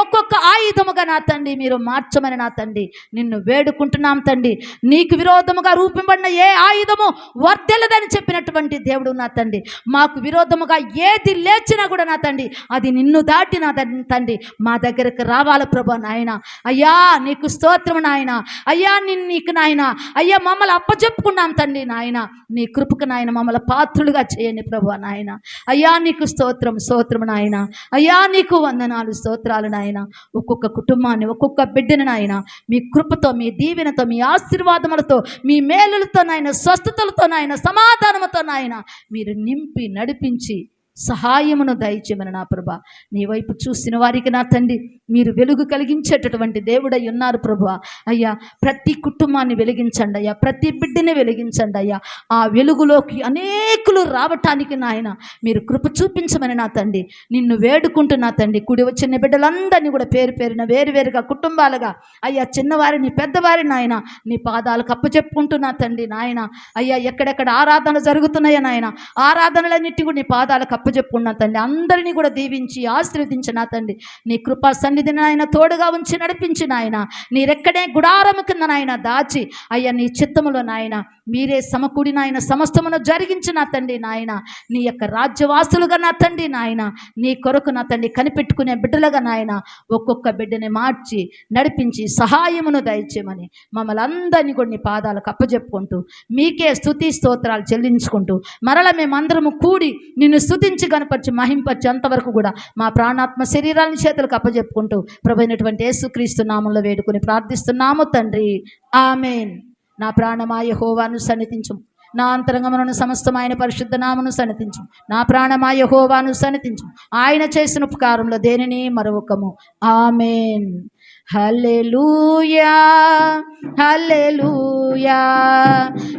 ఒక్కొక్క ఆయుధముగా నా తండ్రి మీరు మార్చమని నా తండ్రి నిన్ను వేడుకుంటున్నాం తండ్రి. నీకు విరోధముగా రూపింపబడిన ఏ ఆయుధము వర్ధెలదని చెప్పినటువంటి దేవుడు నా తండ్రి. మాకు విరోధముగా ఏది లేచినా కూడా నా తండ్రి అది నిన్ను దాటి నా తండ్రి మా దగ్గరకు రావాలి ప్రభా నాయన. అయ్యా నీకు స్తోత్రం నాయన. అయ్యా నీకు నాయన అయ్యా మమ్మల్ని అప్పచెప్పుకున్నాం తండ్రి నాయన. నీ కృపకు నాయన మమ్మల్ని పాత్రులుగా చేయండి ప్రభా నాయన. అయ్యా నీకు స్తోత్రం నాయన. అయ్యా నీకు వందనాలు స్తోత్రాలు నాయన. ఒక్కొక్క కుటుంబాన్ని ఒక్కొక్క బిడ్డని నాయన మీ కృపతో మీ దీవెనతో మీ ఆశీర్వాదములతో మీ మేలులతో నాయన స్వస్థతలతో నాయన సమాధానముతో నాయన మీరు నింపి నడిపించి సహాయమును దయచేయమని నా ప్రభా. నీ వైపు చూసిన వారికి నా తండ్రి మీరు వెలుగు కలిగించేటటువంటి దేవుడై ఉన్నారు ప్రభా. అయ్యా ప్రతి కుటుంబాన్ని వెలిగించండి అయ్యా, ప్రతి బిడ్డని వెలిగించండి అయ్యా. ఆ వెలుగులోకి అనేకులు రావటానికి నాయన మీరు కృప చూపించమని నా తండ్రి నిన్ను వేడుకుంటున్నా తండ్రి. కూడి వచ్చిన బిడ్డలందరినీ కూడా పేరు పేరున వేరువేరుగా కుటుంబాలుగా అయ్యా చిన్నవారిని పెద్దవారిని నాయన నీ పాదాలకు అప్పచెప్పుకుంటున్నా తండ్రి నాయన. అయ్యా ఎక్కడెక్కడ ఆరాధనలు జరుగుతున్నాయా నాయన ఆరాధనలన్నిటి కూడా నీ పాదాలకు అప్పచెప్పుకున్నా తండ్రి. అందరినీ కూడా దీవించి ఆశీర్వదించిన తండ్రి నీ కృపా సన్నిధిని నాయన తోడుగా ఉంచి నడిపించిన ఆయన నీ రెక్కడే గుడారము కింద నాయన దాచి అయ్యా నీ చిత్తములో నాయన మీరే సమకూడి నాయన సమస్తమును జరిగించిన తండ్రి నాయన నీ యొక్క రాజ్యవాసులుగా నా తండ్రి నాయన నీ కొరకు నా తండ్రి కనిపెట్టుకునే బిడ్డలుగా నాయన ఒక్కొక్క బిడ్డని మార్చి నడిపించి సహాయమును దయచేయమని మమ్మల్ని అందరినీ కూడా నీ పాదాలకు అప్పచెప్పుకుంటూ మీకే స్తుతి స్తోత్రాలు చెల్లించుకుంటూ మరల మేమందరము కూడి నిన్ను స్తుతించి కనపరిచి మహింపరిచి అంతవరకు కూడా మా ప్రాణాత్మ శరీరాన్ని చేతులకు అప్పచెప్పుకుంటూ ప్రభువైనటువంటి యేసుక్రీస్తు నామములో వేడుకొని ప్రార్థిస్తున్నాము తండ్రి. ఆమేన్. నా ప్రాణమా యెహోవాను సన్నిధించుము, నా అంతరంగమును సమస్తమైన పరిశుద్ధ నామమును సన్నిధించుము. నా ప్రాణమా యెహోవాను సన్నిధించుము, ఆయన చేసిన ఉపకారంలో దేనిని మరొకము. ఆమేన్. హల్లెలూయా హల్లెలూయా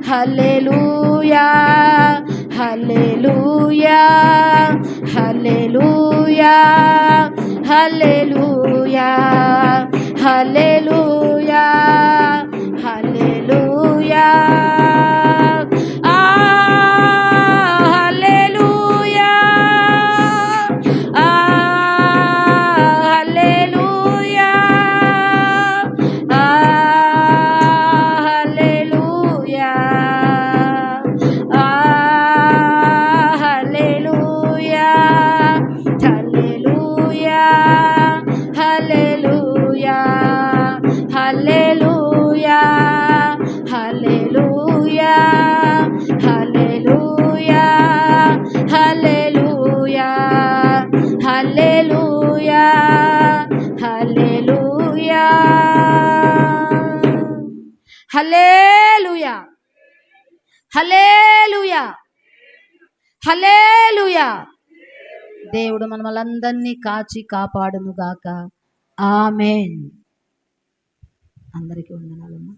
హల్లెలూయా హల్లెలూయా హల్లెలూయా హల్లెలూయా హల్లెలూయా హల్లెలూయా హల్లెలూయా హల్లెలూయా హల్లెలూయా. దేవుడు మనలందరినీ కాచి కాపాడును గాక. ఆమేన్. అందరికీ వందనాలమ్మా.